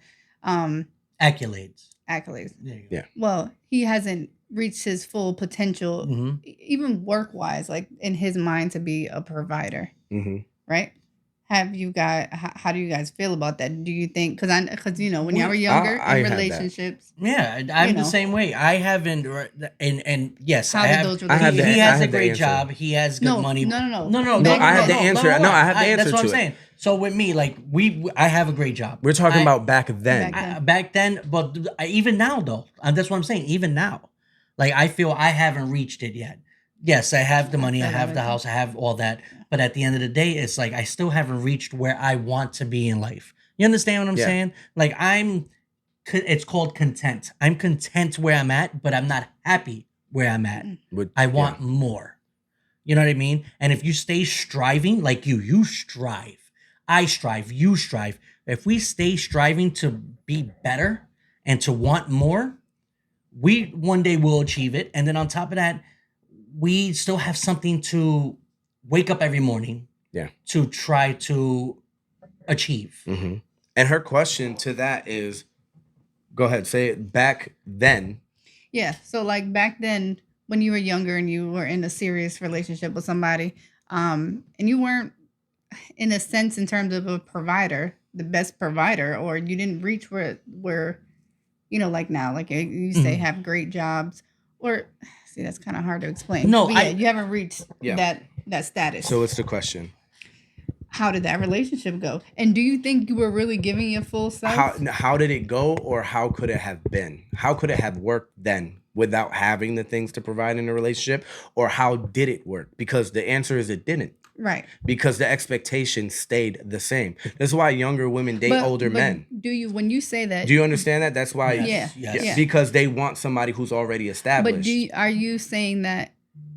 Accolades. accolades. There you go. Yeah. Well, he hasn't reached his full potential, Mhm. even work wise, like in his mind to be a provider, hmm right? How do you guys feel about that? Do you think, because when you were We- younger I in had that. relationships, Yeah, I'm the know. same way. I haven't, and yes, how I did have. those I have He, the- relationships? I has a have the great answer. job. He has good No, money. no. no. No, I have the answer. hold No, on. I have the answer That's what to I'm it. saying. So with me, like I have a great job. We're talking I- about back then. Back back then, but even now though, that's what I'm saying. Even now, like I feel I haven't reached it yet. Yes, I have the money, I feel have that the way, house, I have all that, but at the end of the day, it's like I still haven't reached where I want to be in life. You understand what I'm Yeah. saying? Like it's called content. I'm content where I'm at, but I'm not happy where I'm at. Would- I yeah. want more. You know what I mean? And if you stay striving, like you strive. I strive, you strive. If we stay striving to be better and to want more, we one day will achieve it. And then on top of that, we still have something to wake up every morning Yeah. to try to achieve. Mhm. And her question to that is, go ahead, say it. Back then, Yeah. So like back then when you were younger and you were in a serious relationship with somebody, and you weren't in a sense in terms of a provider, the best provider, or you didn't reach where like now, like you say Mhm. have great jobs, or see that's kind of hard to explain. No, But yeah, I- you haven't reached Yeah. that status. so it's the question. How did that relationship go? And do you think you were really giving your full self? How did it go, or how could it have been? How could it have worked then without having the things to provide in a relationship, or how did it work? Because the answer is it didn't. Right. because the expectation stayed the same. That's why younger women date older men. Do you, when you say that, Do you understand that? That's why. Yes, Yeah, yes. yeah. Because they want somebody who's already established. but are you saying that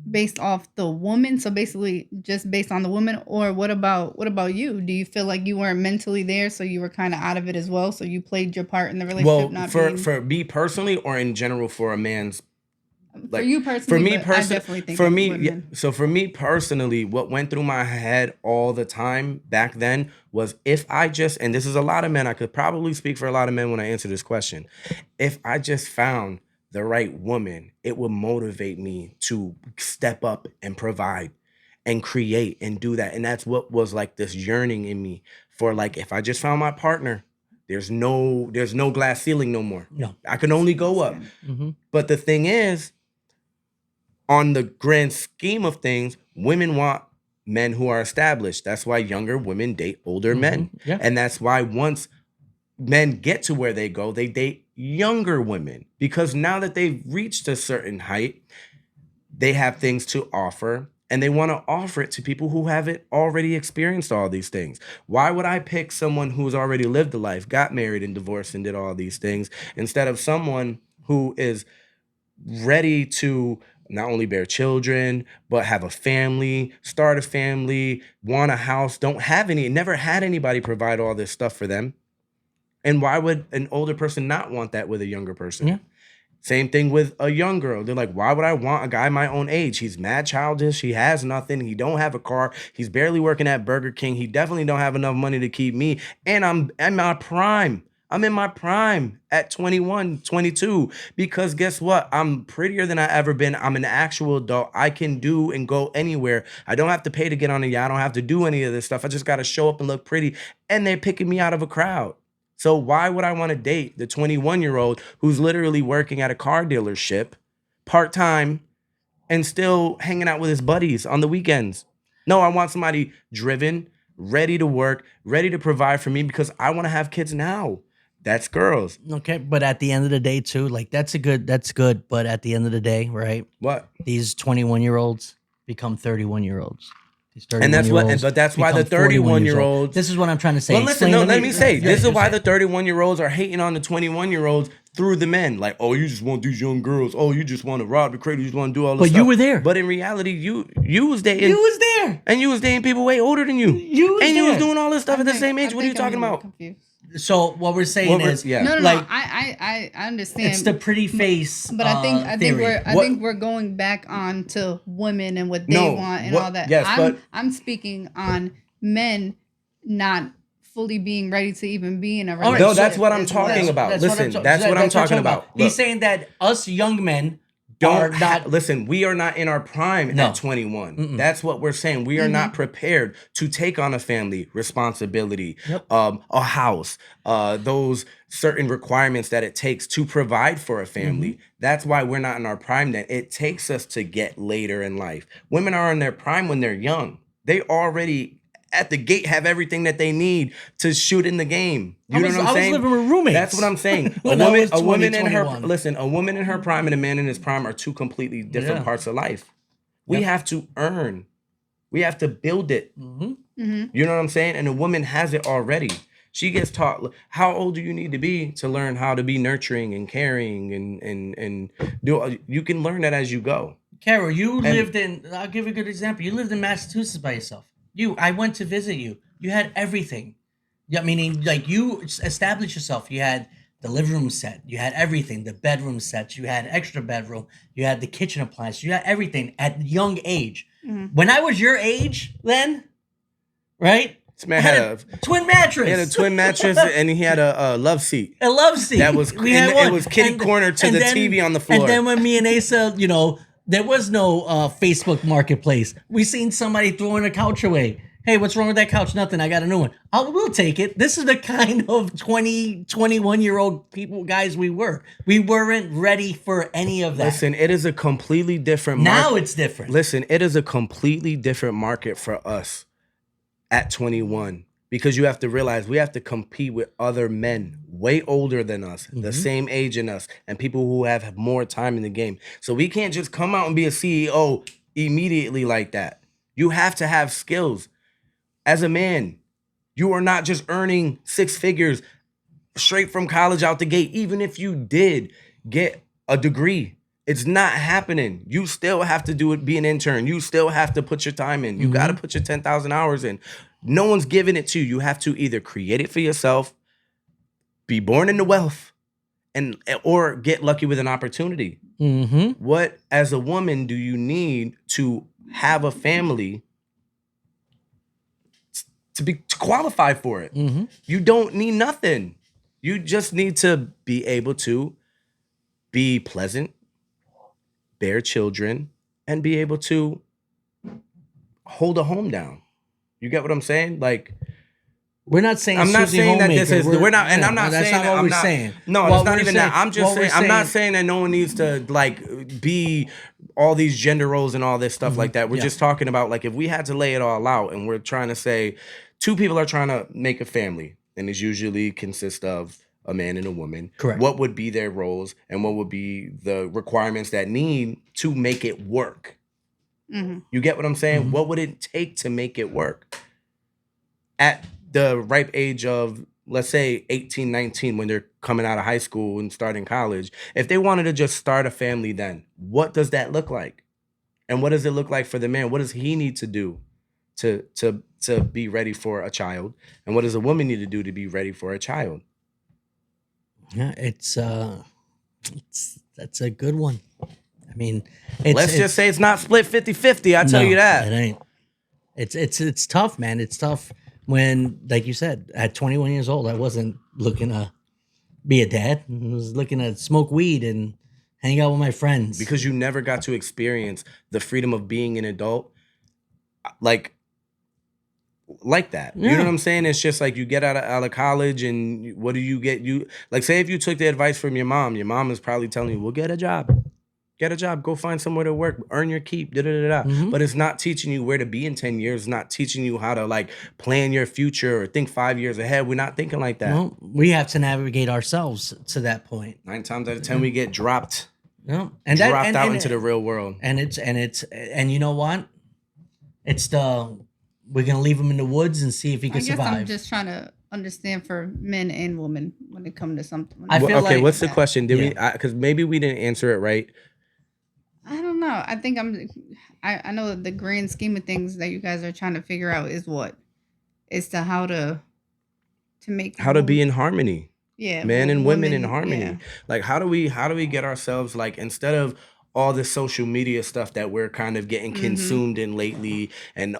based off the woman? So basically just based on the woman, or what about you? Do you feel like you weren't mentally there, so you were kind of out of it as well? So you played your part in the relationship, Well, not for being, for me personally, or in general for a man's, for like, you personally. for me but I personally, definitely think for of me, women. so for me personally, what went through my head all the time back then was, if I just, and this is a lot of men, I could probably speak for a lot of men when I answer this question, if I just found the right woman, it would motivate me to step up and provide and create and do that. And that's what was like this yearning in me for, like, if I just found my partner, there's no glass ceiling no more. No. I can only go up. Mhm. But the thing is, on the grand scheme of things, women want men who are established. That's why younger women date older men. Yeah. And that's why once men get to where they go, they date younger women, because now that they've reached a certain height, they have things to offer, and they want to offer it to people who haven't already experienced all these things. Why would I pick someone who's already lived a life, got married and divorced and did all these things, instead of someone who is ready to not only bear children, but have a family, start a family, want a house, don't have any, never had anybody provide all this stuff for them? And why would an older person not want that with a younger person? Yeah. Same thing with a young girl. They're like, why would I want a guy my own age? He's mad childish. He has nothing. He don't have a car. He's barely working at Burger King. He definitely don't have enough money to keep me. And I'm in my prime. I'm in my prime at 21, 22. Because guess what? I'm prettier than I ever been. I'm an actual adult. I can do and go anywhere. I don't have to pay to get on a yacht. I don't have to do any of this stuff. I just got to show up and look pretty. And they're picking me out of a crowd. So why would I want to date the 21-year-old who's literally working at a car dealership part-time and still hanging out with his buddies on the weekends? No, I want somebody driven, ready to work, ready to provide for me, because I want to have kids now. That's girls. Okay, but at the end of the day, too, like that's good. But at the end of the day, right? What? These 21-year-olds become 31-year-olds. These And that's what, but that's why the 31-year-olds. This is what I'm trying to say. Well, listen, Explain no, to let me say, Yeah, this is why say. the 31-year-olds are hating on the 21-year-olds through the men. Like, oh, you just want these young girls. Oh, you just want to rob the cradle. You just want to do all this But stuff. you were there. But in reality, you was dating. You was there. And you was dating people way older than you. You was and you was there. doing all this stuff at the I same age. think What are you I'm talking a little about? confused. So what we're saying is, yeah. No, like, I understand. it's the pretty face. But I think What- we're going back on to women and what they No, want and what- all that. yes, but- I'm speaking on men not fully being ready to even be in a All relationship. right, No, that's what I'm as well. talking about. That's what Listen, I'm that's what I'm talking about. He's Look. saying that us young men are Don't not. listen. We are not in our prime No. at 21. That's what we're saying. We are not prepared to take on a family responsibility, a house, those certain requirements that it takes to provide for a family. That's why we're not in our prime. Then it takes us to get later in life. Women are in their prime when they're young. They already at the gate have everything that they need to shoot in the game. You know what I'm saying? I was living with roommates. That's what I'm saying. When I was A woman 20, in her 21. listen, a woman in her prime and a man in his prime are two completely different Yeah. parts of life. We have to earn. We have to build it. Mhm. You know what I'm saying? And a woman has it already. She gets taught how old do you need to be to learn how to be nurturing and caring and do. You can learn that as you go. Carol, you lived in. I'll give you a good example. You lived in Massachusetts by yourself. I went to visit you. You had everything. Yeah, meaning like you established yourself. You had the living room set. You had everything. The bedroom sets. You had extra bedroom. You had the kitchen appliance. You had everything at young age. When I was your age, then, right? This man I had a twin mattress. he had a twin mattress and he had a love seat. A love seat. That was We had it one. was kitty corner to and the then- TV on the floor. And then when me and Asa, there was no Facebook Marketplace. We seen somebody throwing a couch away. Hey, what's wrong with that couch? Nothing. I got a new one. We'll take it. This is the kind of 20, 21-year-old guys we were. We weren't ready for any of that. Listen, it is a completely different Now market. it's different. Listen, it is a completely different market for us at 21, because you have to realize we have to compete with other men way older than us, the same age in us, and people who have more time in the game. So we can't just come out and be a CEO immediately like that. You have to have skills. As a man, you are not just earning 6 figures straight from college out the gate. Even if you did get a degree, it's not happening. You still have to do it, be an intern. You still have to put your time in. You got to put your 10,000 hours in. No one's giving it to you. You have to either create it for yourself, be born into wealth, or get lucky with an opportunity. Mm-hmm. What, as a woman, do you need to have a family to qualify for it? Mm-hmm. You don't need nothing. You just need to be able to be pleasant, bear children, and be able to hold a home down. You get what I'm saying? Like, We're not saying I'm not Susie saying that this Homemaker. is, we're not, and I'm not that's saying not that what I'm we're not saying. No, What it's not we're even that. saying- I'm just what we're saying, I'm not saying that no one needs to like be all these gender roles and all this stuff like that. We're Yeah. just talking about like if we had to lay it all out and we're trying to say 2 people are trying to make a family and it usually consists of a man and a woman. Correct. What would be their roles and what would be the requirements that need to make it work? Mm-hmm. You get what I'm saying? Mhm. What would it take to make it work? At the ripe age of, let's say, 18, 19, when they're coming out of high school and starting college, if they wanted to just start a family then, what does that look like? And what does it look like for the man? What does he need to do to be ready for a child? And what does a woman need to do to be ready for a child? Yeah, that's a good one. I mean, Let's just say it's not split 50-50. I tell you that. It ain't. It's tough, man. It's tough when, like you said, at 21 years old, I wasn't looking to be a dad. I was looking to smoke weed and hang out with my friends. Because you never got to experience the freedom of being an adult like that. You know Yeah. what I'm saying? It's just like you get out of college and what do you get? You like, say if you took the advice from your mom is probably telling you, well, get a job, go find somewhere to work, earn your keep, Mhm. But it's not teaching you where to be in 10 years. It's not teaching you how to like plan your future or think 5 years ahead. We're not thinking like that. Well, we have to navigate ourselves to that point. 9 times out of 10, we get dropped No, out into the real world. And you know what? We're gonna leave him in the woods and see if he I can guess survive. I'm just trying to understand for men and women when it comes to something. I feel Okay, like what's the that. question? Did we? Because maybe we didn't answer it right. I don't know. I think I know the grand scheme of things that you guys are trying to figure out is what? Is to how to make How to be in harmony. yeah, Men and women in women, harmony. yeah. Like how do we get ourselves, like, instead of all the social media stuff that we're kind of getting consumed in lately, and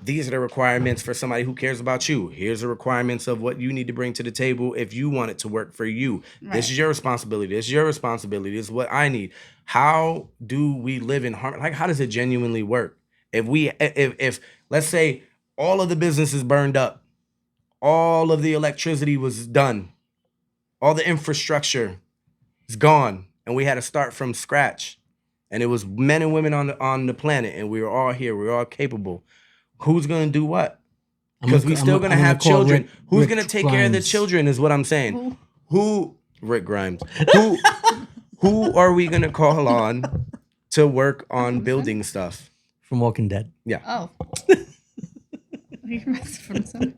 these are the requirements for somebody who cares about you. Here's the requirements of what you need to bring to the table if you want it to work for you. Right. This is your responsibility. This is your responsibility. This is what I need. How do we live in harmony? Like, how does it genuinely work? If let's say all of the businesses burned up, all of the electricity was done, all the infrastructure is gone, and we had to start from scratch, and it was men and women on the planet, and we were all here, we were all capable. Who's gonna do what? Because we still gonna have children. Who's gonna take care of the children is what I'm saying. Who? Rick Grimes. Who are we gonna call on to work on building stuff? From Walking Dead. Yeah. Oh. You're from somewhere.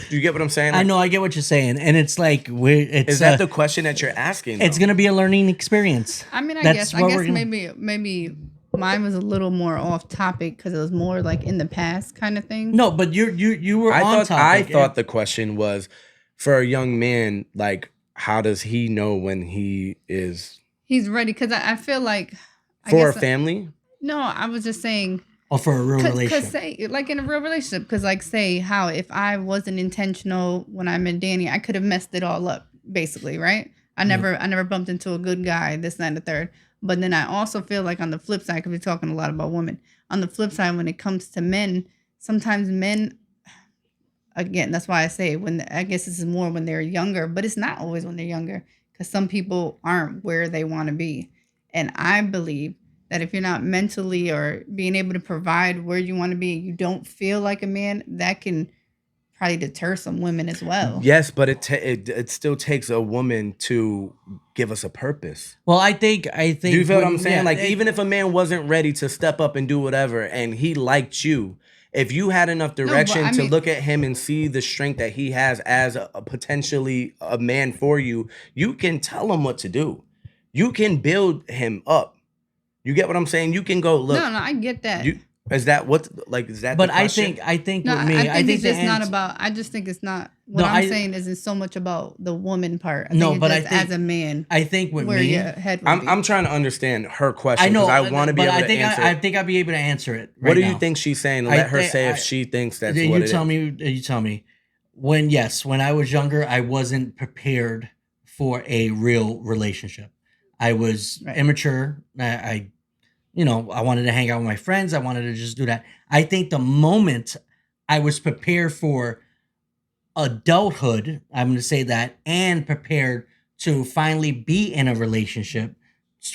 Do you get what I'm saying? I know, I get what you're saying, and it's like Is that the question that you're asking? It's though? gonna be a learning experience. I mean, I That's guess what we're gonna- maybe mine was a little more off topic because it was more like in the past kind of thing. No, but you were on topic. I thought the question was for a young man, like, how does he know when he is He's ready because I feel like for a family? No, I was just saying. or for a real Because relationship. say, like in a real relationship, because like say how if I wasn't intentional when I met Danny, I could have messed it all up, basically, right? I never bumped into a good guy, this, that, and the third. But then I also feel like on the flip side, because we're talking a lot about women, on the flip side, when it comes to men, sometimes men, again, that's why I say I guess this is more when they're younger, but it's not always when they're younger, because some people aren't where they want to be. And I believe that if you're not mentally or being able to provide where you want to be, you don't feel like a man, that can probably deter some women as well. Yes, but it still takes a woman to give us a purpose. Well, I think. Do you feel what I'm saying? yeah, Like, even if a man wasn't ready to step up and do whatever, and he liked you, if you had enough direction I to mean- look at him and see the strength that he has as a potentially a man for you, you can tell him what to do. You can build him up. You get what I'm saying? You can go look. No, I get that. Is that what like is that? But the I question? think no, with me, I think it's the just not answer- about. I just think it's not. What No, I'm saying isn't so much about the woman part. I think No, it's but I just think- as a man, I think with where me, your head would be. I'm trying to understand her question. I know. 'Cause I want to be but able I to think answer. I think I'll be able to answer it. What right do now. you think she's saying? I Let her think- say if she thinks that's you what it tell is. me. You tell me. When I was younger, I wasn't prepared for a real relationship. I was Right. immature. I wanted to hang out with my friends. I wanted to just do that. I think the moment I was prepared for adulthood, I'm going to say that, and prepared to finally be in a relationship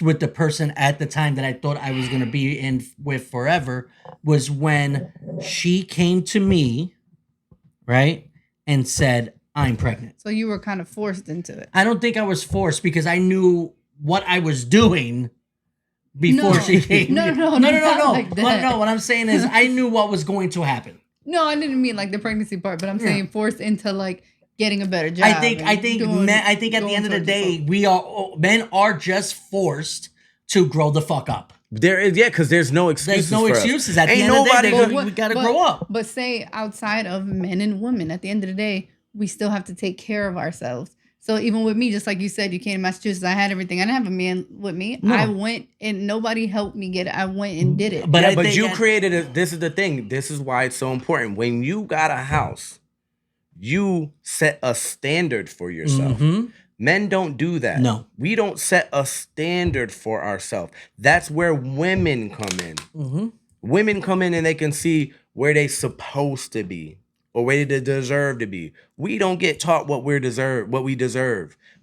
with the person at the time that I thought I was going to be in with forever, was when she came to me, right, and said, I'm pregnant. So you were kind of forced into it. I don't think I was forced because I knew what I was doing before No. she came. No, no. not like that. No, what I'm saying is I knew what was going to happen. No, I didn't mean like the pregnancy part, but I'm saying forced into like getting a better job. I think doing- men, I think at the going end of the towards day, men are just forced to grow the fuck up. There is because there's no excuses. There's no for us. excuses. At the Ain't end of the day, nobody we gotta grow up. But say outside of men and women, at the end of the day, we still have to take care of ourselves. So even with me, just like you said, you came to Massachusetts, I had everything. I didn't have a man with me. No. I went and nobody helped me get it. I went and did it. But Yeah, I but think you that- created it. This is the thing. This is why it's so important. When you got a house, you set a standard for yourself. Mhm. Men don't do that. No. We don't set a standard for ourselves. That's where women come in. Mhm. Women come in and they can see where they supposed to be or where they deserve to be. We don't get taught what we deserve.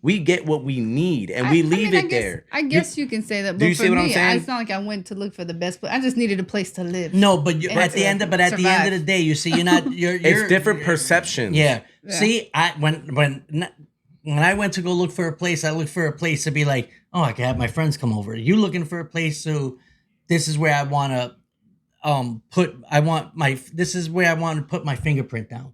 We get what we need and we leave it there. I guess you can say that. But Do you for see what I'm me, saying? it's not like I went to look for the best place. I just needed a place to live. No, but And at the to end of the survive. day, you see, you're not. You're. It's different perceptions. Yeah. Yeah. See, when I went to go look for a place, I looked for a place to be like, oh, I can have my friends come over. You looking for a place to, this is where I want to this is where I want to put my fingerprint down.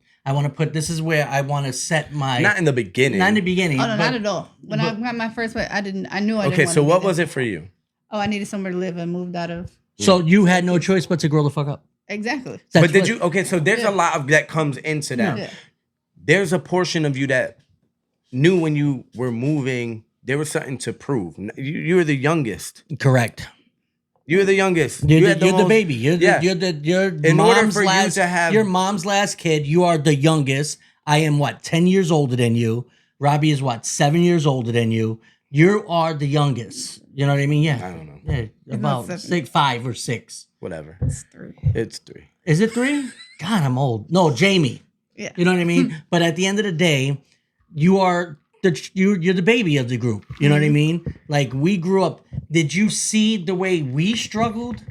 This is where I want to set my. Not in the beginning. Not in the beginning. Oh no, but- not at all. When I but- got my first way, I knew I didn't. Okay, so what was it for you? Oh, I needed somewhere to live and moved out of. So you had no choice but to grow the fuck up. Exactly. That's But did what- you? Okay, so there's a Yeah. lot of that comes into that. Yeah. There's a portion of you that knew when you were moving there was something to prove. You were the youngest. Correct. You were the youngest. You're, You the, had you're the most- baby. You're Yeah. your In order mom's for you last. to have- your mom's last kid. You are the youngest. I am what 10 years older than you. Robbie is what 7 years older than you. You are the youngest. You know what I mean? Yeah. I don't know. Yeah, about not 6, 5 or 6. Whatever. It's 3. It's 3. Is it 3? God, I'm old. No, Jamie. Yeah. You know what I mean? But at the end of the day, you are you're the baby of the group. You know what I mean? Like we grew up. Did you see the way we struggled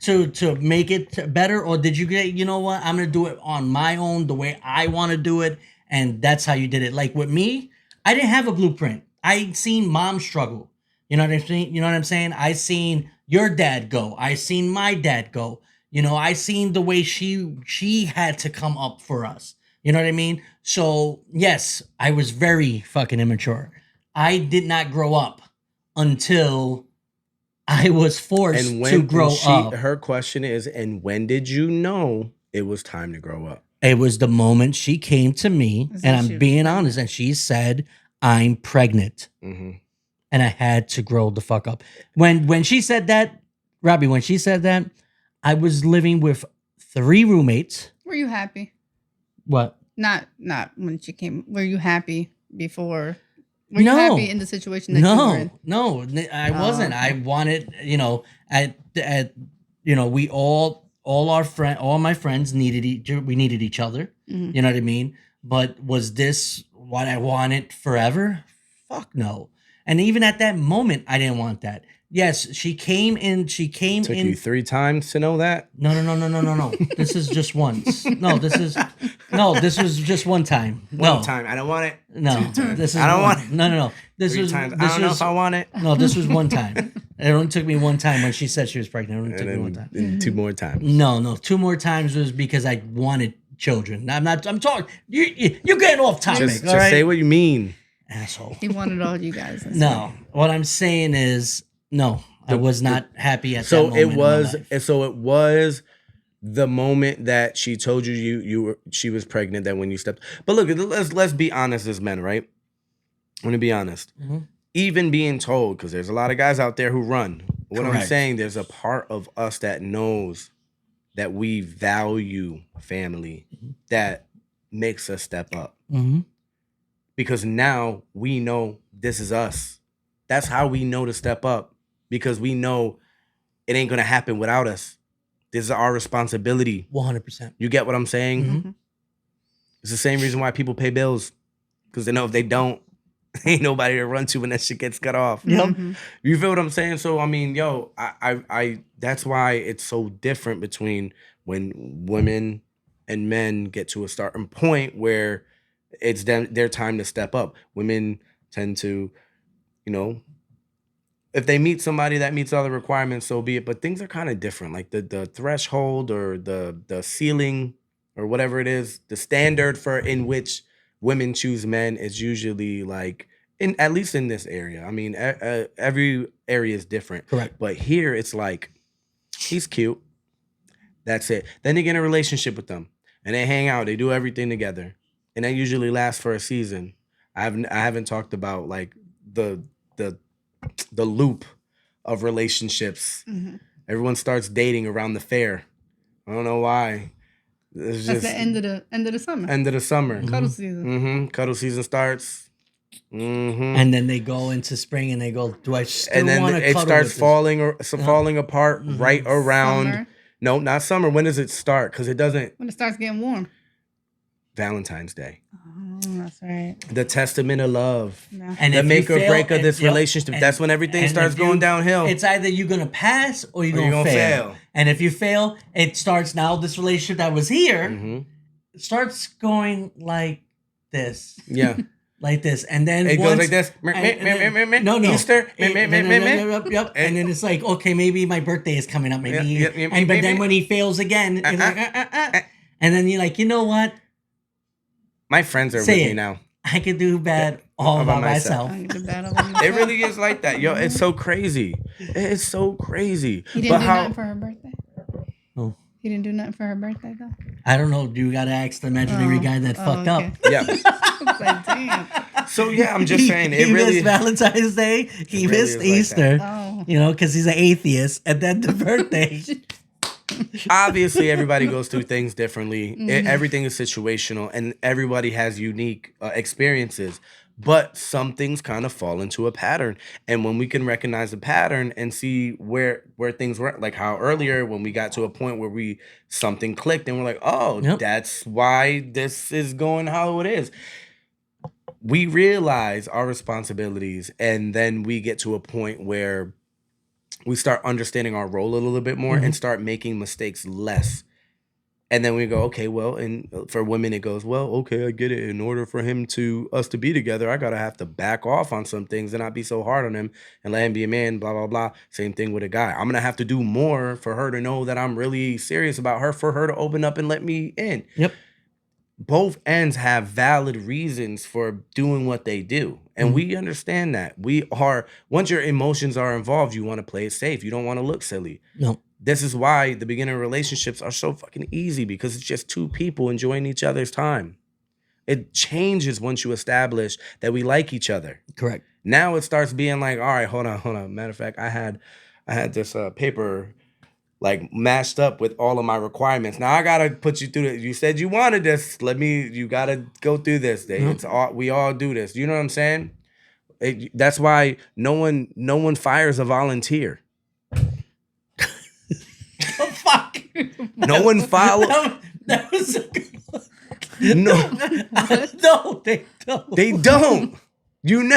to make it better, or did you get? You know what? I'm gonna do it on my own, the way I want to do it, and that's how you did it. Like with me, I didn't have a blueprint. I seen mom struggle. You know what I'm saying? You know what I'm saying? I seen your dad go. I seen my dad go. You know, I seen the way she had to come up for us. You know what I mean? So, yes, I was very fucking immature. I did not grow up until I was forced And when to grow up. her question is, and when did you know it was time to grow up? It was the moment she came to me, Is and that I'm you? being honest, and she said, I'm pregnant. Mm-hmm. And I had to grow the fuck up. When she said that, Robbie, when she said that, I was living with 3 roommates. Were you happy? What? Not when she came. Were you happy before? Were you No. happy in the situation that you were in? No, I wasn't. okay. I wanted, we all my friends we needed each other. Mhm. You know what I mean? But was this what I wanted forever? Fuck no. And even at that moment, I didn't want that. Yes, she came in. Took you 3 times to know that? No. This is just once. No, this is No, this was just one time. One time. I don't want it. No, this is I don't one- want it. No. This 3 was times. This I don't know was, if I want it. No, this was one time. It only took me one time when she said she was pregnant. It only took me one time. And 2 more times. No, 2 more times was because I wanted children. I'm talking. You're getting off topic. Just all right? say what you mean. Asshole. He wanted all you guys. That's No, what I'm saying is no. I was not happy at that So moment. it in my was. life. So it was the moment that she told she was pregnant. That when you stepped. But look, let's be honest as men, right? I'm gonna be honest. Mhm. Even being told, because there's a lot of guys out there who run. What I'm Correct. saying, there's a part of us that knows that we value family, that makes us step up. Mhm. Because now we know this is us. That's how we know to step up, because we know it ain't gonna happen without us. This is our responsibility. 100%. You get what I'm saying? Mhm. It's the same reason why people pay bills, because they know if they don't, ain't nobody to run to when that shit gets cut off. Yep. Mhm. You feel what I'm saying? So I mean, yo, I that's why it's so different between when women and men get to a certain point where it's their time to step up. Women tend to, if they meet somebody that meets all the requirements, so be it. But things are kind of different. Like the threshold or the ceiling or whatever it is, the standard for in which women choose men is usually like at least in this area. I mean, every area is different. Correct. But here it's like, he's cute. That's it. Then they get in a relationship with them and they hang out. They do everything together, and that usually lasts for a season. I haven't talked about like the loop of relationships. Mhm. Everyone starts dating around the fair. I don't know why. It's That's just the end of the summer. end of the summer. Cuddle season. Cuddle season starts. And then they go into spring and they go, do I still And then want to it cuddle starts with this? falling apart right around. Summer, No, not summer. When does it start? Because it doesn't. when it starts getting warm. Valentine's Day. Oh, that's right. The testament of love. Yeah. And The if you make or fail- break of this yep, relationship. and- That's when everything and starts if you- going downhill. It's either you're gonna pass or you're Or you're gonna gonna fail. fail. And if you fail, it starts now. This relationship that was here Mhm. starts going like this, Yeah. like this, and then It once, goes like this. No, Easter. Yep. And then it's like, okay, maybe my birthday is coming up, maybe. Yep, But then when he fails again, it's like, and then you're like, you know what? My friends are Say with me it. now. I can do bad all About by myself. myself. I get the battle of It myself. really is like that. Yo, it's so crazy. It's so crazy. He didn't But do how nothing for her birthday. Oh. He didn't do nothing for her birthday though. I don't know. You gotta ask the imaginary guy that fucked okay. up. Yeah. I was like, damn. So yeah, I'm just saying it he really missed Valentine's Day. He really missed is like Easter. Oh. You know, because he's an atheist, and then the birthday. obviously everybody goes through things differently. Everything is situational and everybody has unique experiences, but some things kind of fall into a pattern. And when we can recognize a pattern and see where things were, like how earlier when we got to a point where something clicked and we're like, oh, Yep. that's why this is going how it is. We realize our responsibilities, and then we get to a point where we start understanding our role a little bit more and start making mistakes less. And then we go, okay, well, and for women, it goes, well, okay, I get it. In order for us to be together, I gotta have to back off on some things and not be so hard on him and let him be a man, blah, blah, blah. Same thing with a guy. I'm gonna have to do more for her to know that I'm really serious about her, for her to open up and let me in. Yep. Both ends have valid reasons for doing what they do. And we understand that. Once your emotions are involved, you want to play it safe. You don't want to look silly. No. This is why the beginning relationships are so fucking easy, because it's just two people enjoying each other's time. It changes once you establish that we like each other. Correct. Now it starts being like, all right, hold on. Matter of fact, I had this paper like mashed up with all of my requirements. Now I gotta put you through it. You said you wanted this. You gotta go through this. We all do this. You know what I'm saying? That's why no one fires a volunteer. Oh, fuck. No one follows. That was a good one. No, No, they don't. they don't. You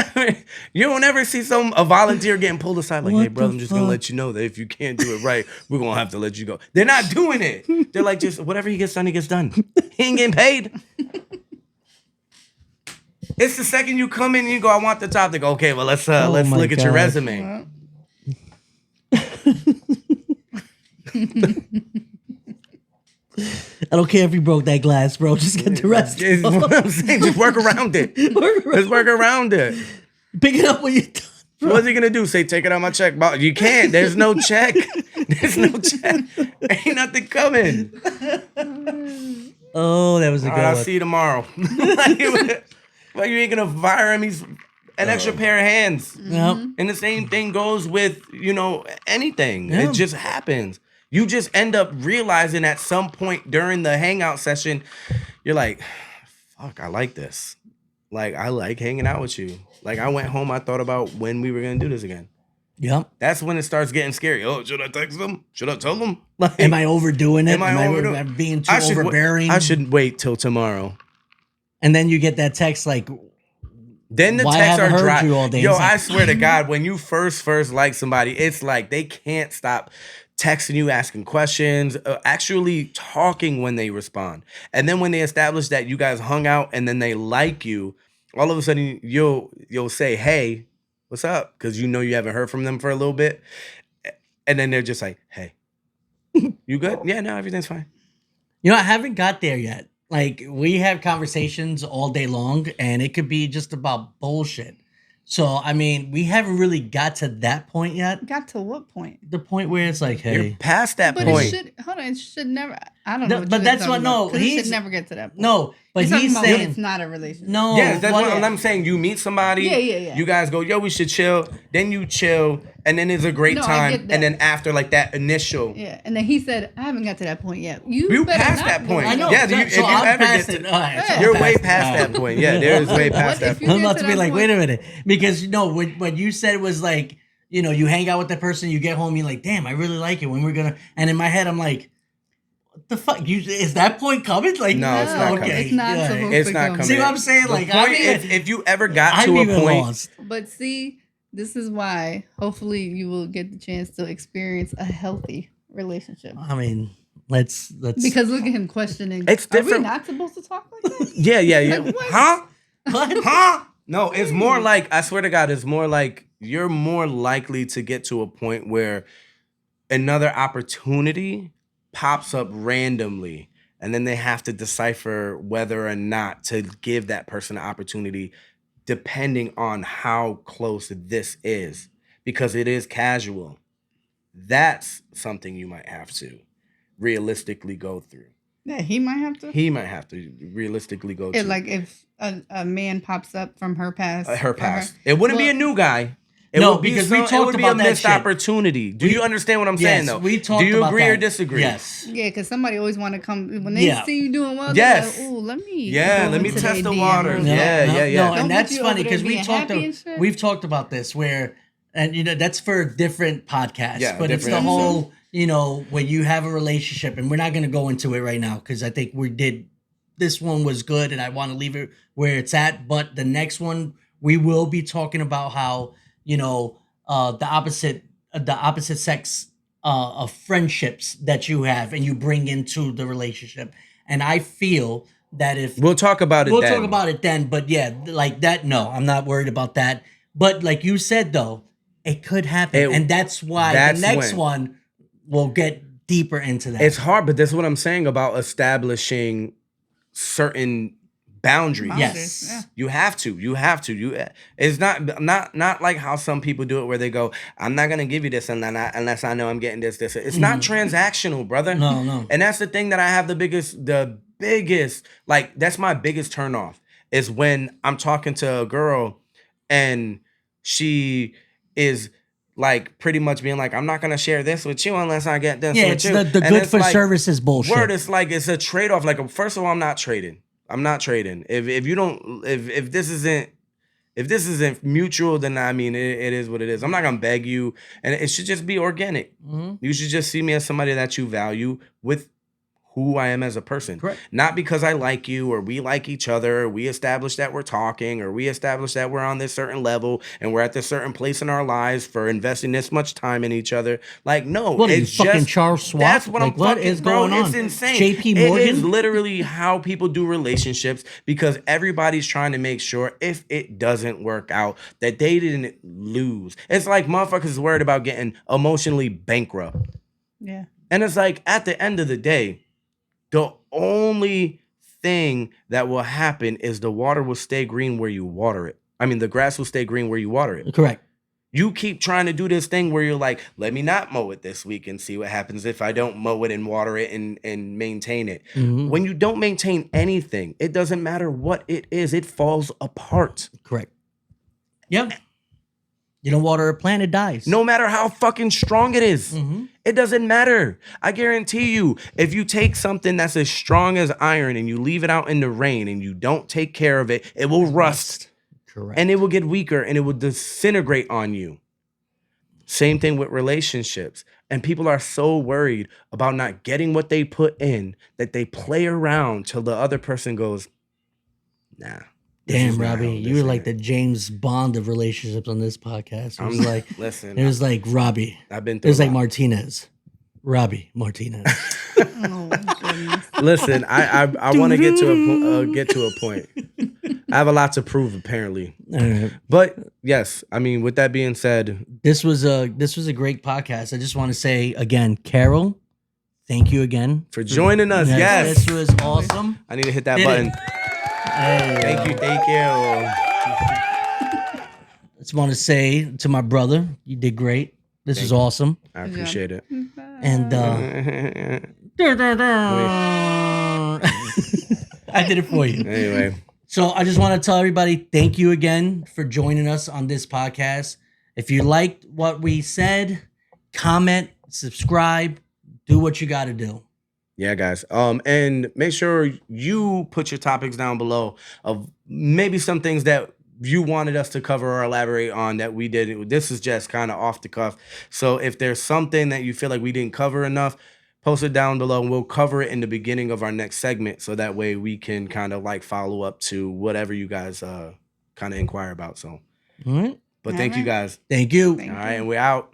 don't ever see a volunteer getting pulled aside like, What hey, brother, the I'm just gonna fuck? let you know that if you can't do it right, we're gonna have to let you go. They're not doing it. They're like, just whatever he gets done, he gets done. He ain't getting paid. It's the second you come in and you go, I want the topic. Okay, well let's Oh let's my look at your God. resume. Well, I don't care if you broke that glass, bro. Just get the rest. Is what I'm saying. Just work around it. Let's work around it. Pick it up when you're done. What's he gonna do? Say, take it out my check box? You can't. There's no check. There's no check. Ain't nothing coming. Oh, that was a All good right, I'll one. see you tomorrow. Like you ain't gonna fire him. He's an extra pair of hands. Yep. And the same thing goes with, anything. Yeah. It just happens. You just end up realizing at some point during the hangout session, you're like, fuck, I like this. Like, I like hanging out with you. Like, I went home, I thought about when we were going to do this again. Yep. That's when it starts getting scary. Oh, should I text them? Should I tell them? Like, Am I overdoing it? Am I overdoing- am I being too I should, overbearing? I should wait till tomorrow. And then you get that text like, Then the Why texts haven't are heard dry. you all day? Yo, It's like- I swear to God, when you first like somebody, it's like they can't stop texting you, asking questions, actually talking when they respond. And then when they establish that you guys hung out and then they like you, all of a sudden you'll say, "Hey, what's up?" Because you know you haven't heard from them for a little bit, and then they're just like, "Hey, you good? Yeah, no, everything's fine." I haven't got there yet. Like, we have conversations all day long, and it could be just about bullshit. So, I mean, we haven't really got to that point yet. got to what point? The point where it's like, You're hey, past that But point. it should hold on. It should never. I don't No, know. What but you that's talking what- no, about, 'cause it he's- should never get to that point. no, but He's talking he's about when saying, it's not a relationship. no. Yes, that's what- what I'm saying. You meet somebody, Yeah. you guys go, yo, we should chill. Then you chill, and then it's a great No, I time. get that. And then after like that initial, Yeah, and then he said, "I haven't got to that point yet." You You better passed not that go point. I know. Yeah, so, if so you I'm ever past get it. to- All right, so I'm you're way it. past All that right. point. Yeah, there is way past What if that you point. I'm about get to to be that like, point- wait a minute, because when you said it was like, you hang out with that person, you get home, you're like, damn, I really like it. When we're gonna, and in my head, I'm like, what the fuck? Is that point coming? Like, No, it's not No, coming. It's not yeah. supposed It's to not come. coming. See what I'm saying? The Like, point, if you ever got I'm to a even point, lost. But see, this is why hopefully you will get the chance to experience a healthy relationship. I mean, let's Because look at him questioning. It's Are we different. not supposed to talk like that? yeah. Like, what? Huh? What? Huh? No, it's more like, I swear to God, it's more like you're more likely to get to a point where another opportunity pops up randomly, and then they have to decipher whether or not to give that person an opportunity depending on how close this is, because it is casual. That's something you might have to realistically go through. Yeah, he might have to. He might have to realistically go Yeah, to like if a man pops up from her past. her past. It wouldn't be a Well- new guy. It No, would be because we it talked would be about a that missed shit. opportunity. Do you understand what I'm saying, Yes, though? we talked Do you about agree or that. disagree? Yes. Yeah, because somebody always want to come when they Yeah. see you doing well. Yes. They're like, "Ooh, let me. Yeah, go let me into test their the DM waters. real No, quick." Yeah, no, yeah, yeah. No, Don't and put that's you funny over there because being happy and shit. we've talked about this where, and that's for a different podcast. Yeah, but it's the different whole, when you have a relationship, and we're not going to go into it right now because I think this one was good, and I want to leave it where it's at. But the next one, we will be talking about how the opposite sex of friendships that you have and you bring into the relationship. And I feel that if We'll talk about it we'll then. talk about it then, but yeah, like that, no, I'm not worried about that. But like you said, though, it could happen, and that's why that's the next when- one will get deeper into that. It's hard, but that's what I'm saying about establishing certain boundaries. Yes. Yeah. You have to. It's not like how some people do it where they go, I'm not gonna give you this unless I know I'm getting this. It's not transactional, brother. No. And that's the thing that I have the biggest, like, that's my biggest turnoff is when I'm talking to a girl and she is like pretty much being like, I'm not gonna share this with you unless I get this Yeah, with it's you. the And good it's for like, services bullshit. word, it's like it's a trade-off. Like, first of all, I'm not trading. If you don't, if this isn't mutual, then I mean it is what it is. I'm not gonna beg you, and it should just be organic. Mhm. You should just see me as somebody that you value with who I am as a person. Correct. Not because I like you or we like each other, or we establish that we're talking, or we establish that we're on this certain level and we're at this certain place in our lives for investing this much time in each other. Like, no, What are you, it's fucking just Charles Schwab? that's what Like, I'm what fucking, is bro. going on? It's insane. JP It is Morgan? literally how people do relationships, because everybody's trying to make sure if it doesn't work out that they didn't lose. It's like motherfuckers is worried about getting emotionally bankrupt. Yeah. And it's like, at the end of the day, the only thing that will happen is the water will stay green where you water it. I mean, the grass will stay green where you water it. Correct. You keep trying to do this thing where you're like, let me not mow it this week and see what happens if I don't mow it and water it and maintain it. Mhm. When you don't maintain anything, it doesn't matter what it is, it falls apart. Correct. Yep. You don't water a plant, it dies. No matter how fucking strong it is. Mhm. It doesn't matter. I guarantee you, if you take something that's as strong as iron and you leave it out in the rain and you don't take care of it, it will rust. Correct. And it will get weaker and it will disintegrate on you. Same thing with relationships. And people are so worried about not getting what they put in that they play around till the other person goes, nah. this Damn, is not Robbie, how you this were like is." the James Bond of relationships on this podcast. It was like, listen, it was like Robbie. I've been It through was a like lot. Martinez. Robbie Martinez. Oh my goodness. Listen, I want to get to a point. I have a lot to prove, apparently. All right. But yes, I mean, with that being said, This was a great podcast. I just want to say again, Carol, thank you again for joining us, yes. This was awesome. I need to hit that Did button. it. Hey, Thank you, thank you. Just want to say to my brother, you did great. This Thank is you. awesome. I appreciate it. And I did it for you. Anyway, So I just want to tell everybody, thank you again for joining us on this podcast. If you liked what we said, comment, subscribe, do what you got to do. yeah, guys. And make sure you put your topics down below of maybe some things that you wanted us to cover or elaborate on that we didn't. This is just kind of off the cuff. So if there's something that you feel like we didn't cover enough, post it down below and we'll cover it in the beginning of our next segment. So that way we can kind of like follow up to whatever you guys kind of inquire about. So, All right. but thank you Alright. guys. Thank you. Thank All right. you. And we're out.